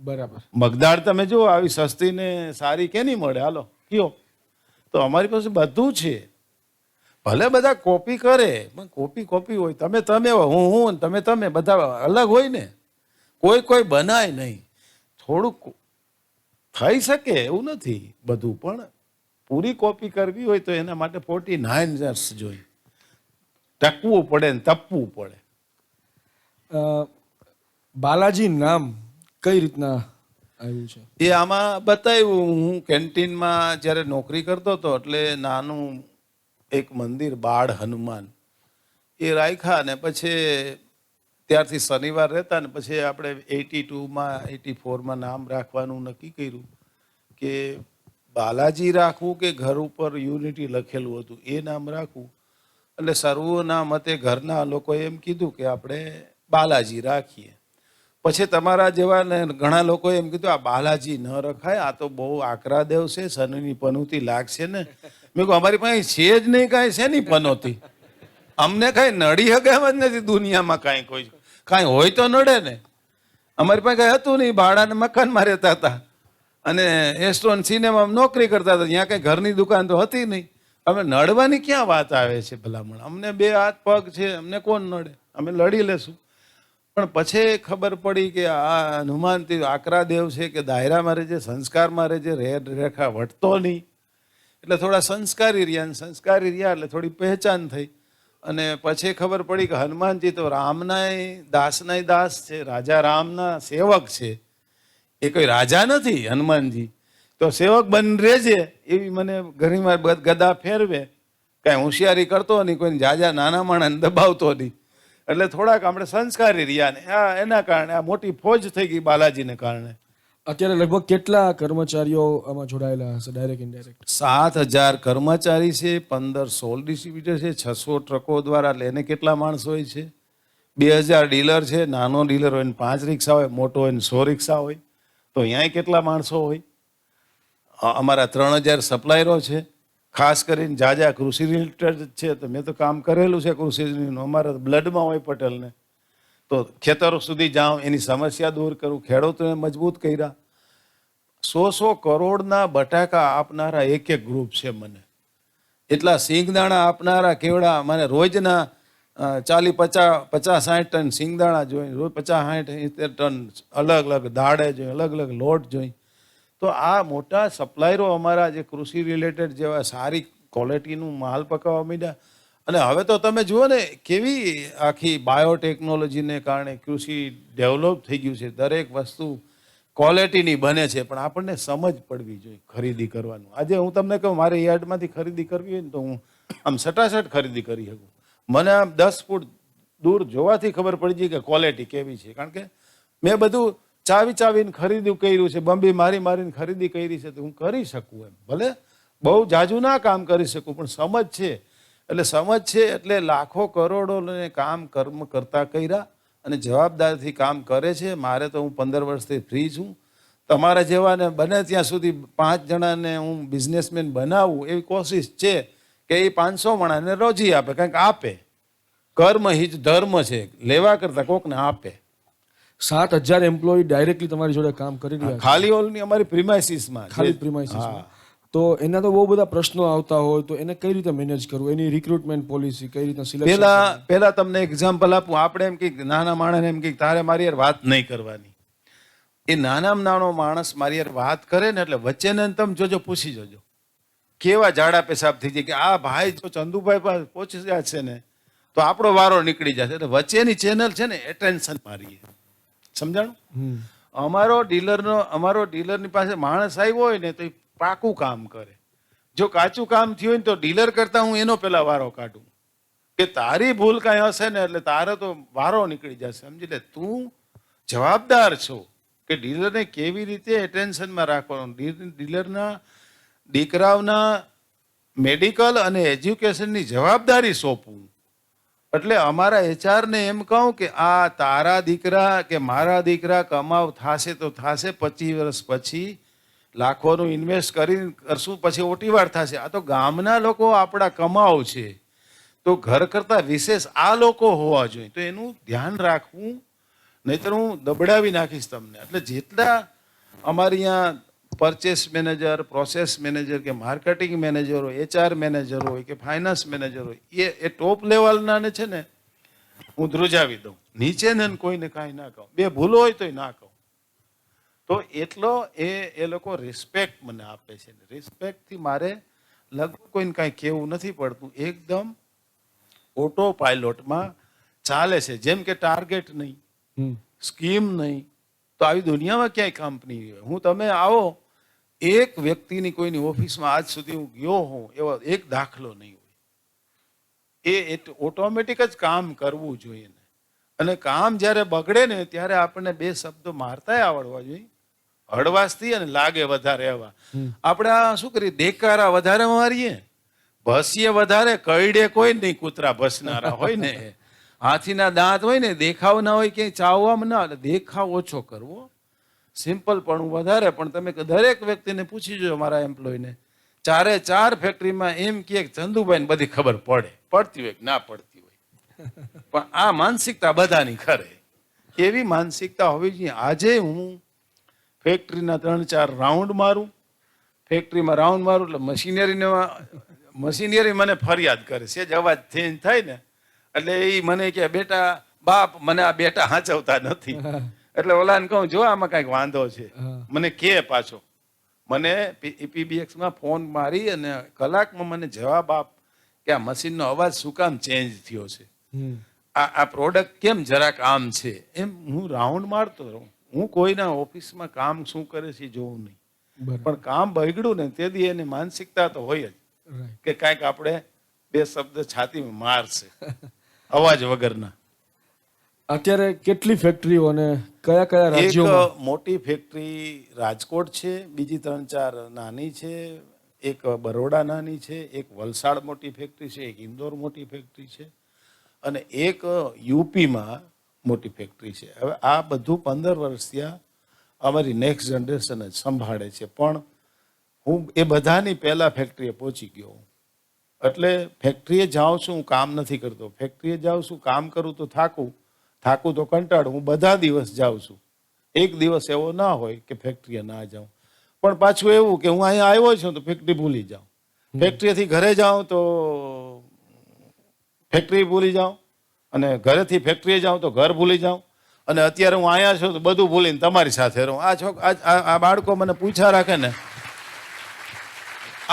બરાબર. મગદાળ તમે જુઓ આવી સસ્તી ને સારી કેની મળે, હાલો કયો. તો અમારી પાસે બધું છે. ભલે બધા કોપી કરે પણ કોપી હોય. તમે હોય, હું તમે બધા અલગ હોય ને. કોઈ બનાય નહીં. થોડુંક થઈ શકે એવું નથી બધું, પણ પૂરી કોપી કરવી હોય તો એના માટે 49 યર્સ જોઈએ. ટકવું પડે ને તપવું પડે. બાલાજી નામ કઈ રીતના આવ્યું છે? એ આમાં બતાવ્યું. હું કેન્ટીનમાં જ્યારે નોકરી કરતો હતો એટલે નાનું એક મંદિર બાળ હનુમાન એ રાખ્યા, ને પછી ત્યારથી શનિવાર રહેતા ને પછી આપણે 82માં 84માં નામ રાખવાનું નક્કી કર્યું કે બાલાજી રાખવું કે ઘર ઉપર યુનિટી લખેલું હતું એ નામ રાખવું. એટલે સર્વના મતે ઘરના લોકોએ એમ કીધું કે આપણે બાલાજી રાખીએ. પછી તમારા જેવા ને ઘણા લોકોએ એમ કીધું આ બાલાજી ન રખાય, આ તો બહુ આકરા દેવ છે, શનિની પનોતી લાગશે ને. મેં કહું અમારી પાસે છે જ નહીં કાંઈ, શેની પનોતી? અમને કાંઈ નડી હગે એમ જ નથી દુનિયામાં. કાંઈ હોય તો નડે ને. અમારી પાસે કાંઈ હતું નહીં. ભાડાના મકાનમાં રહેતા હતા અને એસ્ટોન સિનેમામાં નોકરી કરતા હતા. ત્યાં કંઈ ઘરની દુકાન તો હતી નહીં. અમે નડવાની ક્યાં વાત આવે છે ભલામણ? અમને 2 હાથ પગ છે, અમને કોણ નડે? અમે લડી લેશું. પણ પછી ખબર પડી કે આ હનુમાનથી આકરા દેવ છે કે દાયરામાં રહેજે, સંસ્કારમાં રહેજે, રેખા વટતો નહીં. એટલે થોડા સંસ્કારી રહ્યા એટલે થોડી પહેચાન થઈ. અને પછી ખબર પડી કે હનુમાનજી તો રામનાય દાસ છે, રાજા રામના સેવક છે. એ કોઈ રાજા નથી હનુમાનજી. તો સેવક બન રહેજે એવી મને ઘણીવાર ગદા ફેરવે. કાંઈ હોશિયારી કરતો નહીં, કોઈને જાજા નાના માણસને દબાવતો નહીં. એટલે થોડાક આપણે સંસ્કારી રહ્યા ને એના કારણે આ મોટી ફોજ થઈ ગઈ બાલાજીને કારણે. અત્યારે લગભગ કેટલા કર્મચારીઓ આમાં જોડાયેલા હશે, ડાયરેક્ટ ઇનડાયરેક્ટ? 7,000 કર્મચારી છે, 15-16 ડિસ્ટ્રીબ્યુટર છે, 600 ટ્રકો દ્વારા. એટલે એને કેટલા માણસો હોય છે? 2,000 ડીલર છે. નાનો ડીલર હોય ને 5 રિક્ષા હોય, મોટો હોય ને 100 રિક્ષા હોય. તો અહીંયાય કેટલા માણસો હોય? અમારા 3,000 સપ્લાયરો છે. ખાસ કરીને જાજા કૃષિ રિલેટેડ છે. તો મેં તો કામ કરેલું છે કૃષિનું. અમારા બ્લડમાં હોય પટેલને. તો ખેતરો સુધી જાઉં, એની સમસ્યા દૂર કરું, ખેડૂતોને મજબૂત કર્યા. 100 કરોડના બટાકા આપનારા એક ગ્રુપ છે મને. એટલા સિંગદાણા આપનારા કેવડા મને રોજના 50-60 ટન સિંગદાણા જોઈએ, રોજ 50-60 ટન અલગ અલગ દાળે જોઈએ, અલગ અલગ લોટ જોઈએ. તો આ મોટા સપ્લાયરો અમારા જે કૃષિ રિલેટેડ જેવા સારી ક્વોલિટીનું માલ પકાવવા માંડ્યા. અને હવે તો તમે જુઓ ને કેવી આખી બાયોટેકનોલોજીને કારણે કૃષિ ડેવલપ થઈ ગયું છે. દરેક વસ્તુ ક્વોલિટીની બને છે, પણ આપણને સમજ પડવી જોઈએ ખરીદી કરવાનું. આજે હું તમને કહું મારે યાર્ડમાંથી ખરીદી કરવી હોય ને તો હું આમ સટાસટ ખરીદી કરી શકું. મને આમ 10 ફૂટ દૂર જોવાથી ખબર પડી જાય કે ક્વોલિટી કેવી છે. કારણ કે મેં બધું ચાવીને ખરીદી કર્યું છે, બંબી મારીને ખરીદી કરી છે. તો હું કરી શકું એમ. ભલે બહુ જાજુ ના કામ કરી શકું, પણ સમજ છે. એટલે સમજ છે એટલે લાખો કરોડોને કામ કર્મ કરતા કર્યા અને જવાબદારીથી કામ કરે છે. મારે તો હું 15 વર્ષથી ફ્રી છું. તમારા જેવાને બને ત્યાં સુધી 5 જણાને હું બિઝનેસમેન બનાવું એવી કોશિશ છે કે એ 500 માણસને રોજી આપે, કંઈક આપે. કર્મ હિજ ધર્મ છે, લેવા કરતા કોકને આપે. 7,000 એમ્પ્લોયી ડાયરેક્ટલી તમારી જોડે કામ કરી રહ્યા છે ખાલી હોલની અમારી પ્રિમાઇસીસમાં ખાલી પ્રિમાઇસીસમાં. તો એના તો બહુ બધા પ્રશ્નો આવતા હોય, તો એને કઈ રીતે મેનેજ કરવું, એની રિક્રુટમેન્ટ પોલિસી કઈ રીતે સિલેક્શન? પેલા તમને એક્ઝામ્પલ આપું. આપણે એમ કે નાના માણસને એમ કે તારે મારી યાર વાત નહીં કરવાની. એ નાનામાં નાનો માણસ મારી યાર વાત કરે ને એટલે વચ્ચેને તમે જોજો, પૂછી જોજો કેવા જાડા પેશાબ થઈ જાય કે આ ભાઈ જો ચંદુભાઈ પાસે પહોંચી જાય છે ને તો આપણો વારો નીકળી જશે. એટલે વચ્ચેની ચેનલ છે ને એટેન્શન મારીએ. સમજાણું? અમારો ડીલરની પાસે માણસ આવ્યો હોય ને તો એ પાકું કામ કરે. જો કાચું કામ થયું હોય ને તો ડીલર કરતા હું એનો પેલા વારો કાઢું કે તારી ભૂલ કાંઈ હશે ને એટલે તારો તો વારો નીકળી જશે. સમજી લે, તું જવાબદાર છો કે ડીલરને કેવી રીતે એટેન્શનમાં રાખવાનું. ડીલરના દીકરાઓના મેડિકલ અને એજ્યુકેશનની જવાબદારી સોંપવું. એટલે અમારા એચઆરને એમ કહું કે આ તારા દીકરા કે મારા દીકરા કમાવ થશે તો થશે, 25 વર્ષ પછી લાખોનું ઇન્વેસ્ટ કરીને કરશું, પછી ઓટીવાર થશે. આ તો ગામના લોકો આપણા કમાવ છે, તો ઘર કરતા વિશેષ આ લોકો હોવા જોઈએ. તો એનું ધ્યાન રાખવું, નહીતર હું દબડાવી નાખીશ તમને. એટલે જેટલા અમારી અહીંયા પરચેસ મેનેજર, પ્રોસેસ મેનેજર કે માર્કેટિંગ મેનેજર હોય, એચઆર મેનેજર હોય કે ફાઇનાન્સ મેનેજર હોય, એ ટોપ લેવલના ને છે ને હું ધ્રુજાવી દઉં. નીચે ને કોઈને કાંઈ ના કહું. 2 ભૂલો હોય તોય ના કહું. તો એટલો એ લોકો રિસ્પેક્ટ મને આપે છે. રિસ્પેક્ટથી મારે લગભગ કોઈને કાંઈ કહેવું નથી પડતું. એકદમ ઓટો પાયલોટમાં ચાલે છે. જેમ કે ટાર્ગેટ નહીં, સ્કીમ નહીં, તો આવી દુનિયામાં ક્યાંય કંપની હોય. હું તમે આવો, એક વ્યક્તિની કોઈની ઓફિસમાં આજ સુધી હું ગયો હોઉં એવો એક દાખલો નહીં હોય. એ ઓટોમેટિક જ કામ કરવું જોઈએ. અને કામ જ્યારે બગડે ને ત્યારે આપણને 2 શબ્દો મારતાય આવડવા જોઈએ, હળવાશથી અને લાગે વધારે એવા. આપણે આ શું કરીએ, દેકારા વધારે મારીએ, ભસીએ વધારે, કઈડે કોઈ નહીં. કૂતરા ભસનારા હોય ને, હાથીના દાંત હોય ને, દેખાવ ના હોય, ક્યાંય ચાવવામાં ના. દેખાવ ઓછો કરવો, સિમ્પલ પણ વધારે. પણ તમે દરેક વ્યક્તિને પૂછી જોજો, મારા એમ્પ્લોયને 4 ફેક્ટરીમાં એમ કે ચંદુભાઈને બધી ખબર પડતી હોય કે ના પડતી હોય, પણ આ માનસિકતા બધાની ખરે. એવી માનસિકતા હોવી જોઈએ. આજે હું ફેક્ટરીના 3-4 રાઉન્ડ મારું, ફેક્ટરીમાં રાઉન્ડ મારું એટલે મશીનરી મને ફરિયાદ કરે છે. જ અવાજ ચેન્જ થાય ને એટલે એ મને કે બેટા બાપ મને આ બેટા હાચવતા નથી. એટલે ઓલાને કહું જો આમાં કાંઈક વાંધો છે, મને કે પાછો મને પીબીએક્સમાં ફોન મારી અને કલાકમાં મને જવાબ આપ કે આ મશીનનો અવાજ શું કામ ચેન્જ થયો છે, આ પ્રોડક્ટ કેમ જરાક આમ છે. એમ હું રાઉન્ડ મારતો રહું. હું કોઈના ઓફિસમાં કામ શું કરે છે જોઉં નહીં, પણ કામ બગડ્યું ને તે દી એની માનસિકતા તો હોય જ કે કાંઈક આપણે 2 શબ્દ છાતીમાં મારશે અવાજ વગરના. અત્યારે કેટલી ફેક્ટરીઓ અને કયા કયા રાજ્યોમાં? એક મોટી ફેક્ટરી રાજકોટ છે, બીજી 3-4 નાની છે, એક બરોડા નાની છે, એક વલસાડ મોટી ફેક્ટરી છે, એક ઇન્દોર મોટી ફેક્ટરી છે અને એક યુપીમાં મોટી ફેક્ટરી છે. હવે આ બધું 15 વર્ષ ત્યાં અમારી નેક્સ્ટ જનરેશન જ સંભાળે છે. પણ હું એ બધાની પહેલા ફેક્ટરીએ પહોંચી ગયો. એટલે ફેક્ટરીએ જાઉં છું, હું કામ નથી કરતો. ફેક્ટરીએ જાઉં છું, કામ કરું તો થાકું તો કંટાળું. હું બધા દિવસ જાઉં છું. એક દિવસ એવો ના હોય કે ફેક્ટરીએ ના જાઉં. પણ પાછું એવું કે હું અહીંયા આવ્યો છું તો ફેક્ટરી ભૂલી જાઉં, ફેક્ટરીથી ઘરે જાઉં તો ફેક્ટરી ભૂલી જાઉં, અને ઘરેથી ફેક્ટરીએ જાઉં તો ઘર ભૂલી જાઉં. અને અત્યારે હું અહીંયા છું તો બધું ભૂલીને તમારી સાથે રહું. આ બાળકો મને પૂછ્યા રાખે ને,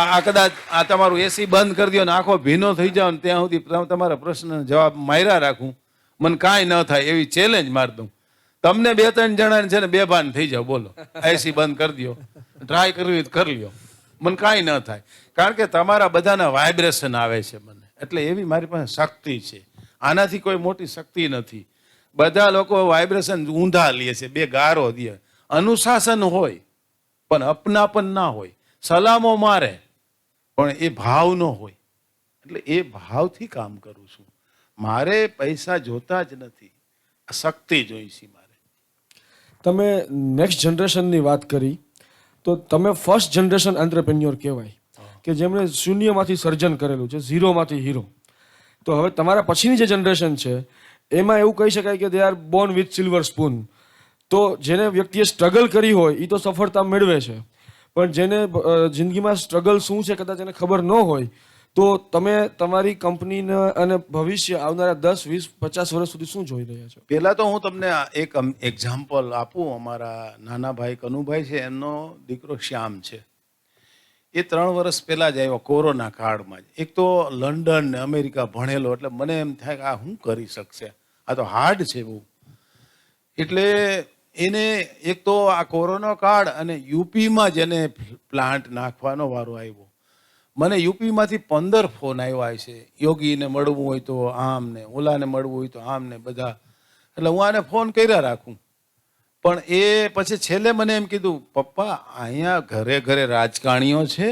આ કદાચ આ તમારું એસી બંધ કરી દો ને આખો ભીનો થઈ જાવ ને ત્યાં સુધી તમારા પ્રશ્નનો જવાબ માર્યા રાખું, મને કાંઈ ન થાય એવી ચેલેન્જ મારી દઉં. તમને 2-3 જણાને છે ને બેભાન થઈ જાવ, બોલો એસી બંધ કરી દો, ટ્રાય કરવી કરી લ્યો, મને કાંઈ ન થાય. કારણ કે તમારા બધાના વાઇબ્રેશન આવે છે મને. એટલે એવી મારી પાસે શક્તિ છે. આનાથી કોઈ મોટી શક્તિ નથી. બધા લોકો વાઇબ્રેશન ઊંધા લે છે, 2 ગારો દે. અનુશાસન હોય પણ અપનાપન ના હોય. સલામો મારે પણ એ ભાવ ન હોય. એટલે એ ભાવથી કામ કરું છું. મારે પૈસા જોતા જ નથી, શક્તિ જોઈશે મારે. તમે નેક્સ્ટ જનરેશનની વાત કરી તો તમે ફર્સ્ટ જનરેશન એન્ટરપ્રેન્યોર કહેવાય કે જેમણે શૂન્યમાંથી સર્જન કરેલું છે, ઝીરોમાંથી હીરો. તો હવે તમારા પછીની જે જનરેશન છે એમાં એવું કહી શકાય કે they are Born with silver spoon. તો જેને વ્યક્તિએ સ્ટ્રગલ કરી હોય એ તો સફળતા મેળવે છે, પણ જેને જિંદગીમાં સ્ટ્રગલ શું છે કદાચ એને ખબર ન હોય, તો તમે તમારી કંપનીને અને ભવિષ્ય આવનારા 10, 20, 50 વર્ષ સુધી શું જોઈ રહ્યા છો? પહેલા તો હું તમને એક એક્ઝામ્પલ આપું. અમારા નાના ભાઈ કનુભાઈ છે, એમનો દીકરો શ્યામ છે. એ 3 વર્ષ પહેલા જ આવ્યો કોરોના કાળમાં જ. એક તો લંડન ને અમેરિકા ભણેલો, એટલે મને એમ થાય કે આ શું કરી શકશે, આ તો હાર્ડ છે બહુ. એટલે એને એક તો આ કોરોના કાળ અને યુપીમાં જ એને પ્લાન્ટ નાખવાનો વારો આવ્યો. મને યુપીમાંથી 15 ફોન આવ્યા છે, યોગીને મળવું હોય તો આમ ને, ઓલાને મળવું હોય તો આમ ને, બધા. એટલે હું આને ફોન કર્યા રાખું. પણ એ પછી છેલ્લે મને એમ કીધું, પપ્પા અહીંયા ઘરે ઘરે રાજકારણીઓ છે,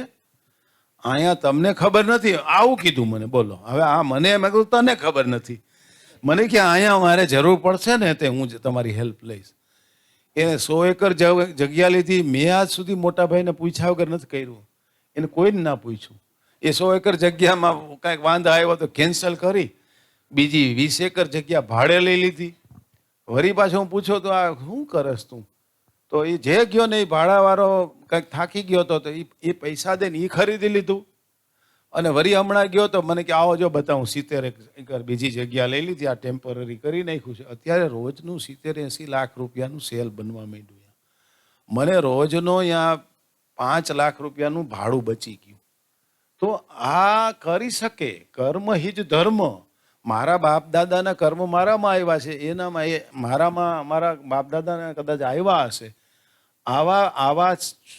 અહીંયા તમને ખબર નથી. આવું કીધું મને. બોલો હવે આ મને એમ કીધું તને ખબર નથી. મને કે અહીંયા મારે જરૂર પડશે ને તે હું તમારી હેલ્પ લઈશ. એને 100 એકર જગ્યા લીધી. મેં આજ સુધી મોટા ભાઈને પૂછ્યા વગર નથી કર્યું, એને કોઈને ના પૂછ્યું. એ 100 એકર જગ્યામાં કાંઈક વાંધા આવ્યો તો કેન્સલ કરી બીજી 20 એકર જગ્યા ભાડે લઈ લીધી. વળી પાછો હું પૂછ્યો તો આ શું કરસ તું? તો એ જે ગયો ને એ ભાડાવાળો કંઈક થાકી ગયો હતો, તો એ પૈસા દઈને એ ખરીદી લીધું. અને વળી હમણાં ગયો તો મને કે આવો જો બતાવું, 70 એકર બીજી જગ્યા લઈ લીધી, આ ટેમ્પરરી કરી નાખ્યું છે. અત્યારે રોજનું 70-80 લાખ રૂપિયાનું સેલ બનવા માંડ્યું. મને રોજનો અહીંયા 5 લાખ રૂપિયાનું ભાડું બચી ગયું. તો આ કરી શકે. કર્મ હિ જ ધર્મ. મારા બાપ દાદાના કર્મ મારામાં આવ્યા છે, એનામાં એ મારામાં મારા બાપ દાદાના કદાચ આવ્યા હશે. આવા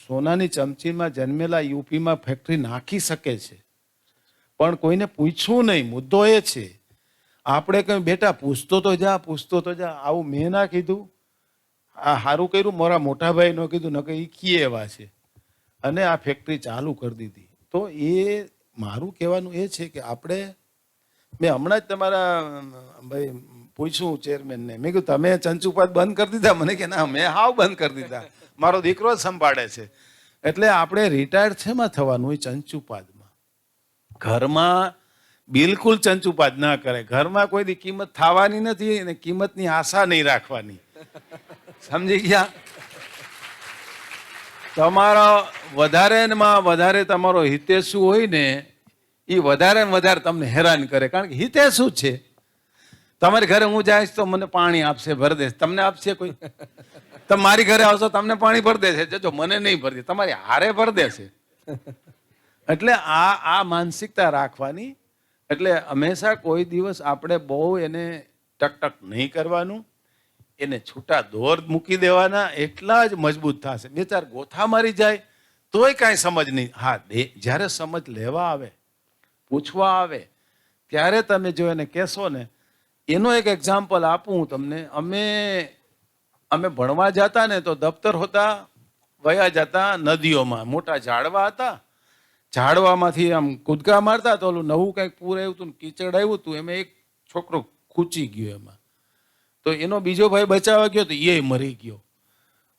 સોનાની ચમચીમાં જન્મેલા યુપીમાં ફેક્ટરી નાખી શકે છે, પણ કોઈને પૂછવું નહીં. મુદ્દો એ છે આપણે કંઈ બેટા પૂછતો તો જા, પૂછતો તો જા. આવું મેં ના કીધું, આ સારું કર્યું મારા મોટા ભાઈ ન કીધું, ન કે એ કી એવા છે. અને આ ફેક્ટરી ચાલુ કરી દીધી. તો એ મારું કહેવાનું એ છે કે આપણે, મેં હમણાં જ તમારા ભાઈ પૂછ્યું ચેરમેનને, મેં કીધું તમે ચંચુપાત બંધ કરી દીધા? મને કે ના, મેં હાવ બંધ કરી દીધા, મારો દીકરો જ સંભાળે છે. એટલે આપણે રિટાયર્ડ શેમાં થવાનું હોય? ચંચુપાદમાં. ઘરમાં બિલકુલ ચંચુપાદ ના કરે. ઘરમાં કોઈ કિંમત થવાની નથી અને કિંમતની આશા નહીં રાખવાની. સમજી ગયા? તમારો વધારેમાં વધારે તમારો હિતેશુ હોય ને, એ વધારે ને વધારે તમને હેરાન કરે. કારણ કે હિતેશુ છે. તમારી ઘરે હું જઈશ તો મને પાણી આપશે, ભરી દેશે. તમને આપશે કોઈ? તમે મારી ઘરે આવશો તમને પાણી ભરી દેશે, જજો મને નહીં ભરી દે, તમારી હારે ભરી દેશે. એટલે આ માનસિકતા રાખવાની. એટલે હંમેશા કોઈ દિવસ આપણે બહુ એને ટક નહીં કરવાનું, એને છૂટા દોર મૂકી દેવાના, એટલા જ મજબૂત થશે. 2-4 ગોથા મારી જાય તોય કાંઈ સમજ નહીં. હા, જ્યારે સમજ લેવા આવે, પૂછવા આવે, ત્યારે તમે જો એને કહેશો ને. એનો એક એક્ઝામ્પલ આપું હું તમને. અમે ભણવા જતા ને તો દફતર હોતા, વયા જતા નદીઓમાં. મોટા ઝાડવા હતા, ઝાડવામાંથી આમ કૂદકા મારતા તો ઓલું નવું કંઈક પૂર આવ્યું હતું, કીચડ આવ્યું હતું, એમાં એક છોકરો ખૂચી ગયો એમાં. તો એનો બીજો ભાઈ બચાવવા ગયો તો એ મરી ગયો.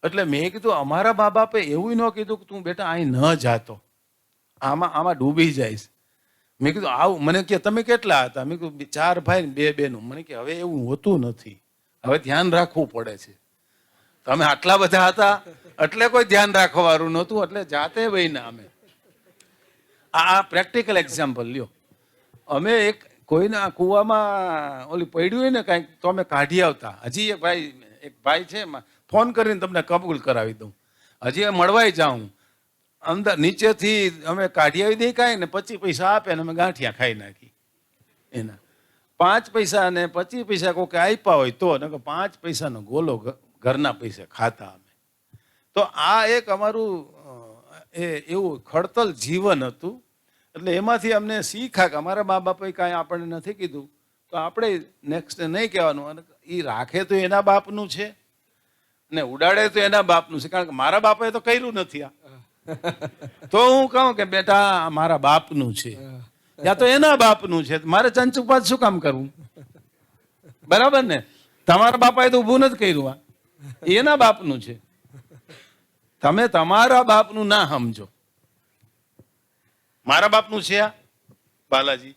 એટલે મેં કીધું અમારા મા બાપે એવું ન કીધું કે તું બેટા અહીં ન જાતો, આમાં ડૂબી જઈશ. મેં કીધું આવું. મને કે તમે કેટલા હતા? મેં કીધું 4 ભાઈ ને 2 બહેનો. મને કે હવે એવું હોતું નથી, હવે ધ્યાન રાખવું પડે છે. તમે આટલા બધા હતા એટલે કોઈ ધ્યાન રાખવા વાળું નહોતું, એટલે જાતે બહીના અમે. આ પ્રેક્ટિકલ એક્ઝામ્પલ લ્યો. અમે કોઈના કૂવામાં ઓલી પડ્યું હોય ને કાંઈક તો અમે કાઢી આવતા. હજી એક ભાઈ છે, ફોન કરીને તમને કબૂલ કરાવી દઉં. હજી મળવાય જાઉં, અંદર નીચેથી અમે કાઢી આવી દઈએ કાંઈ ને 25 પૈસા આપે ને અમે ગાંઠિયા ખાઈ નાખી એના. 5 પૈસા ને 25 પૈસા કોઈ આપ્યા હોય તો, 5 પૈસાનો ગોલો ઘરના પૈસા ખાતા અમે. તો આ એક અમારું એવું ખડતલ જીવન હતું. એટલે એમાંથી અમને શીખા કે અમારા મા બાપે કાંઈ આપણને નથી કીધું તો આપણે નેક્સ્ટ નહીં કહેવાનું. અને એ રાખે તો એના બાપનું છે ને ઉડાડે તો એના બાપનું છે. કારણ કે મારા બાપાએ તો કર્યું નથી આ. તો હું કહું કે બેટા મારા બાપનું છે. યા તો એના બાપનું છે, મારે ચંચુપાત શું કામ કરવું? બરાબર ને? તમારા બાપાએ તો ઊભું નથી કર્યું, આ એના બાપનું છે. તમે તમારા બાપનું ના સમજો. મારા બાપનું છે આ બાલાજી,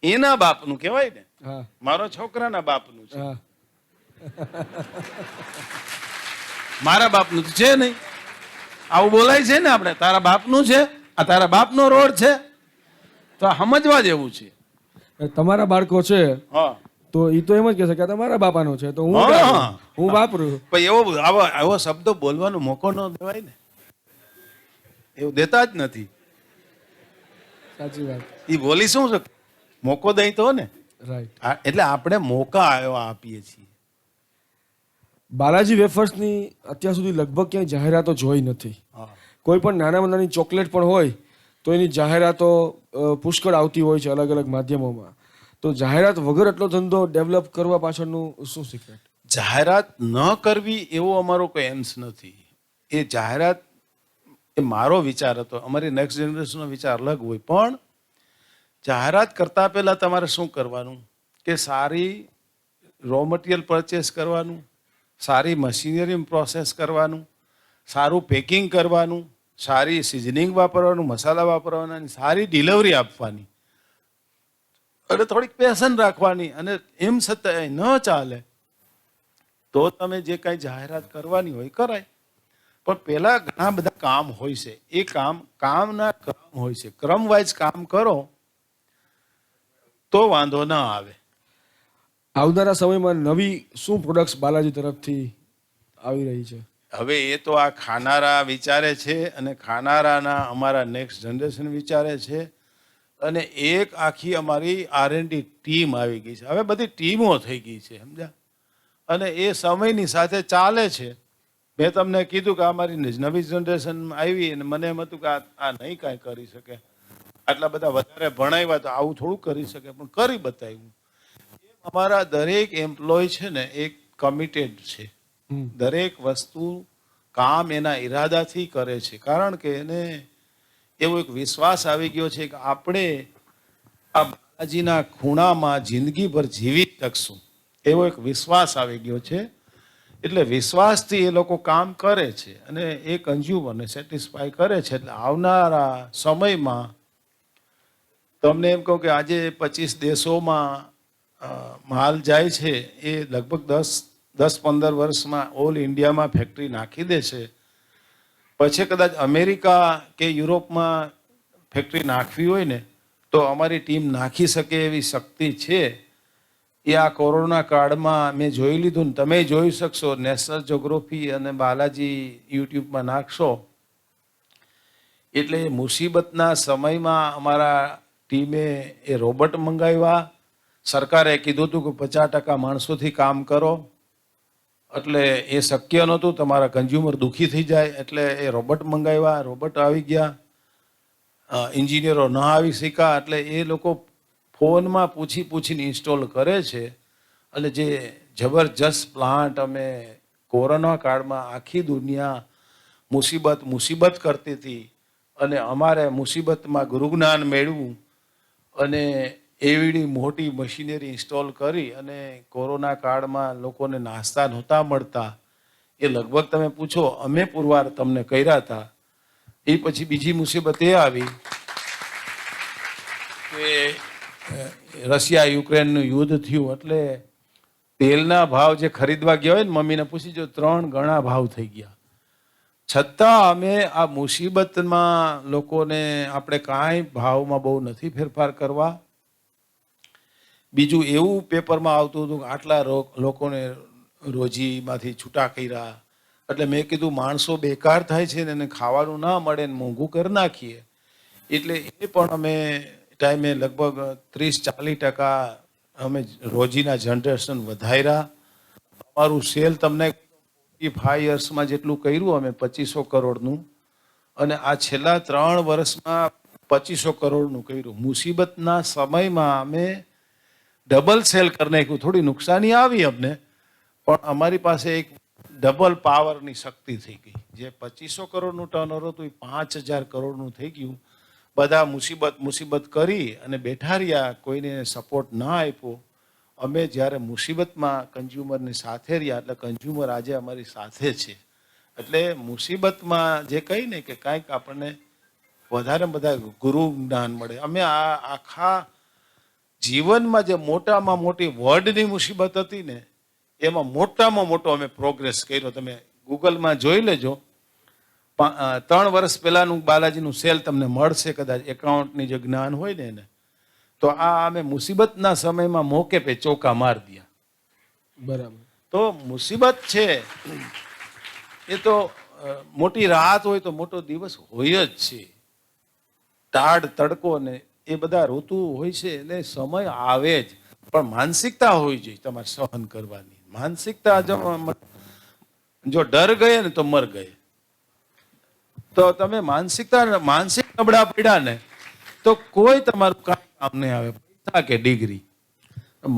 એના બાપનું કહેવાય ને. હા મારો છોકરાના બાપનું છે, હા મારા બાપનું તો છે નહીં. આવું બોલાય છે ને આપણે, તારા બાપનું છે, આ તારા બાપનો રોડ છે, તો આ સમજવા જેવું છે. તમારા બાળકો છે હા, તો એ તો એમ જ કહેશે કે આ તમારા બાપાનો છે તો હું વાપરું. પણ આવો શબ્દ બોલવાનો મોકો ન દેવાય ને, એવું દેતા જ નથી. સાચી વાત. એ બોલી શું છે, મોકો દઈ તો ને. રાઈટ. એટલે આપણે મોકા આપીએ છીએ. બાલાજી વેફર્સની અત્યાર સુધી લગભગ ક્યાંય જાહેરાતો જોઈ નથી. હા. કોઈ પણ નાનામાં નાની ચોકલેટ પણ હોય તો એની જાહેરાતો પુષ્કળ આવતી હોય છે અલગ અલગ માધ્યમોમાં. તો જાહેરાત વગર એટલો ધંધો ડેવલપ કરવા પાછળનું શું સિક્રેટ? જાહેરાત ન કરવી એવો અમારો કોઈ એમ્સ નથી. એ જાહેરાત એ મારો વિચાર હતો, અમારી નેક્સ્ટ જનરેશનનો વિચાર અલગ હોય. પણ જાહેરાત કરતા પહેલા તમારે શું કરવાનું કે સારી રો મટીરિયલ પરચેસ કરવાનું, સારી મશીનરી પ્રોસેસ કરવાનું, સારું પેકિંગ કરવાનું, સારી સિઝનિંગ વાપરવાનું, મસાલા વાપરવાના, સારી ડિલિવરી આપવાની અને થોડીક પેશન રાખવાની. અને એમ છતાં ન ચાલે તો તમે જે કાંઈ જાહેરાત કરવાની હોય કરાય. પણ પહેલા ઘણા બધા કામ હોય છે, એ કામના ક્રમ હોય છે. ક્રમ વાઇઝ કામ કરો તો વાંધો ના આવે. આવનારા સમયમાં નવી શું પ્રોડક્ટ્સ બાલાજી તરફથી આવી રહી છે? હવે એ તો આ ખાનારા વિચારે છે અને ખાનારાના અમારા નેક્સ્ટ જનરેશન વિચારે છે. અને એક આખી અમારી R&D ટીમ આવી ગઈ છે. હવે બધી ટીમો થઈ ગઈ છે, સમજ્યા? અને એ સમયની સાથે ચાલે છે. મેં તમને કીધું કે અમારી નવી જનરેશન આવી અને મને એમ હતું કે આ નહીં કાંઈ કરી શકે, આટલા બધા વધારે ભણાવ્યા તો આવું થોડું કરી શકે, પણ કરી બતાવ્યું. અમારા દરેક એમ્પ્લોય છે ને એક કમિટેડ છે. દરેક વસ્તુ કામ એના ઈરાદાથી કરે છે, કારણ કે એને એવો એક વિશ્વાસ આવી ગયો છે કે આપણે આ બાલાજીના ખૂણામાં જિંદગીભર જીવી શકશું, એવો એક વિશ્વાસ આવી ગયો છે. એટલે વિશ્વાસથી એ લોકો કામ કરે છે અને એ કન્ઝ્યુમરને સેટિસ્ફાય કરે છે. એટલે આવનારા સમયમાં તમને એમ કહું કે આજે 25 દેશોમાં માલ જાય છે, એ લગભગ 10-15 વર્ષમાં ઓલ ઇન્ડિયામાં ફેક્ટરી નાખી દે છે. પછી કદાચ અમેરિકા કે યુરોપમાં ફેક્ટરી નાખવી હોય ને તો અમારી ટીમ નાખી શકે એવી શક્તિ છે. એ આ કોરોના કાળમાં મેં જોઈ લીધું ને તમે જોઈ શકશો. નેશનલ જ્યોગ્રાફી અને બાલાજી યુટ્યુબમાં નાખશો એટલે મુસીબતના સમયમાં અમારા ટીમે એ રોબોટ મંગાવ્યા. સરકારે કીધું હતું કે 50% માણસોથી કામ કરો, એટલે એ શક્ય નહોતું, તમારા કન્ઝ્યુમર દુઃખી થઈ જાય. એટલે એ રોબોટ મંગાવ્યા, રોબોટ આવી ગયા. એન્જિનિયરો ન આવી શક્યા એટલે એ લોકો ફોનમાં પૂછીને ઇન્સ્ટોલ કરે છે. અને જે જબરજસ્ત પ્લાન્ટ અમે કોરોના કાળમાં આખી દુનિયા મુસીબત કરતી હતી અને અમારે મુસીબતમાં ગુરુજ્ઞાન મેળવું અને એવી મોટી મશીનરી ઇન્સ્ટોલ કરી અને કોરોના કાળમાં લોકોને નાસ્તા નહોતા મળતા, એ લગભગ તમે પૂછો અમે પુરવાર તમને કર્યા હતા. એ પછી બીજી મુસીબત એ આવી કે રશિયા યુક્રેનનું યુદ્ધ થયું એટલે તેલના ભાવ જે ખરીદવા ગયા હોય ને, મમ્મીને પૂછી જો 3 ગણા ભાવ થઈ ગયા. છતાં અમે આ મુસીબતમાં લોકોને આપણે કાંઈ ભાવમાં બહુ નથી ફેરફાર કરવા. બીજું એવું પેપરમાં આવતું હતું કે આટલા લોકોને રોજીમાંથી છૂટા કર્યા. એટલે મેં કીધું માણસો બેકાર થાય છે ને એને ખાવાનું ના મળે ને મોંઘું કરી નાખીએ. એટલે એ પણ અમે ટાઈમે લગભગ 30-40% અમે રોજીના જનરેશન વધાર્યા. અમારું સેલ તમને 5 યર્સમાં જેટલું કર્યું અમે 2500 કરોડનું, અને આ છેલ્લા 3 વર્ષમાં 2500 કરોડનું કર્યું. મુસીબતના સમયમાં અમે ડબલ સેલ કરી નાખ્યું. થોડી નુકસાની આવી અમને, પણ અમારી પાસે એક ડબલ પાવરની શક્તિ થઈ ગઈ. જે 2500 કરોડનું ટર્નઓવર હતું એ 5000 કરોડનું થઈ ગયું. બધા મુસીબત કરી અને બેઠા રહ્યા, કોઈને સપોર્ટ ના આપ્યો. અમે જ્યારે મુસીબતમાં કન્ઝ્યુમરની સાથે રહ્યા, એટલે કન્ઝ્યુમર આજે અમારી સાથે છે. એટલે મુસીબતમાં જે કહી ને કે કાંઈક આપણને વધારે બધા ગુરુ જ્ઞાન મળે. અમે આ આખા જીવનમાં જે મોટામાં મોટી વર્લ્ડની મુસીબત હતી ને, એમાં મોટામાં મોટો અમે પ્રોગ્રેસ કર્યો. તમે ગૂગલમાં જોઈ લેજો. 3 વર્ષ પહેલાનું બાલાજીનું સેલ તમને મળશે કદાચ, એકાઉન્ટની જે જ્ઞાન હોય ને એને. તો આ અમે મુસીબતના સમયમાં મોકે પે ચોકા માર દિયા. બરાબર. તો મુસીબત છે એ તો મોટી રાત હોય તો મોટો દિવસ હોય જ છે. ટાઢ તડકો ને એ બધા ઋતુ હોય છે, એટલે સમય આવે જ. પણ માનસિકતા હોવી જોઈએ તમારે સહન કરવાની. માનસિકતા જો ડર ગયે ને તો મર ગયે. તો તમે માનસિક નબળા પડ્યા ને તો કોઈ તમારું કામ નહીં આવે, પૈસા કે ડિગ્રી.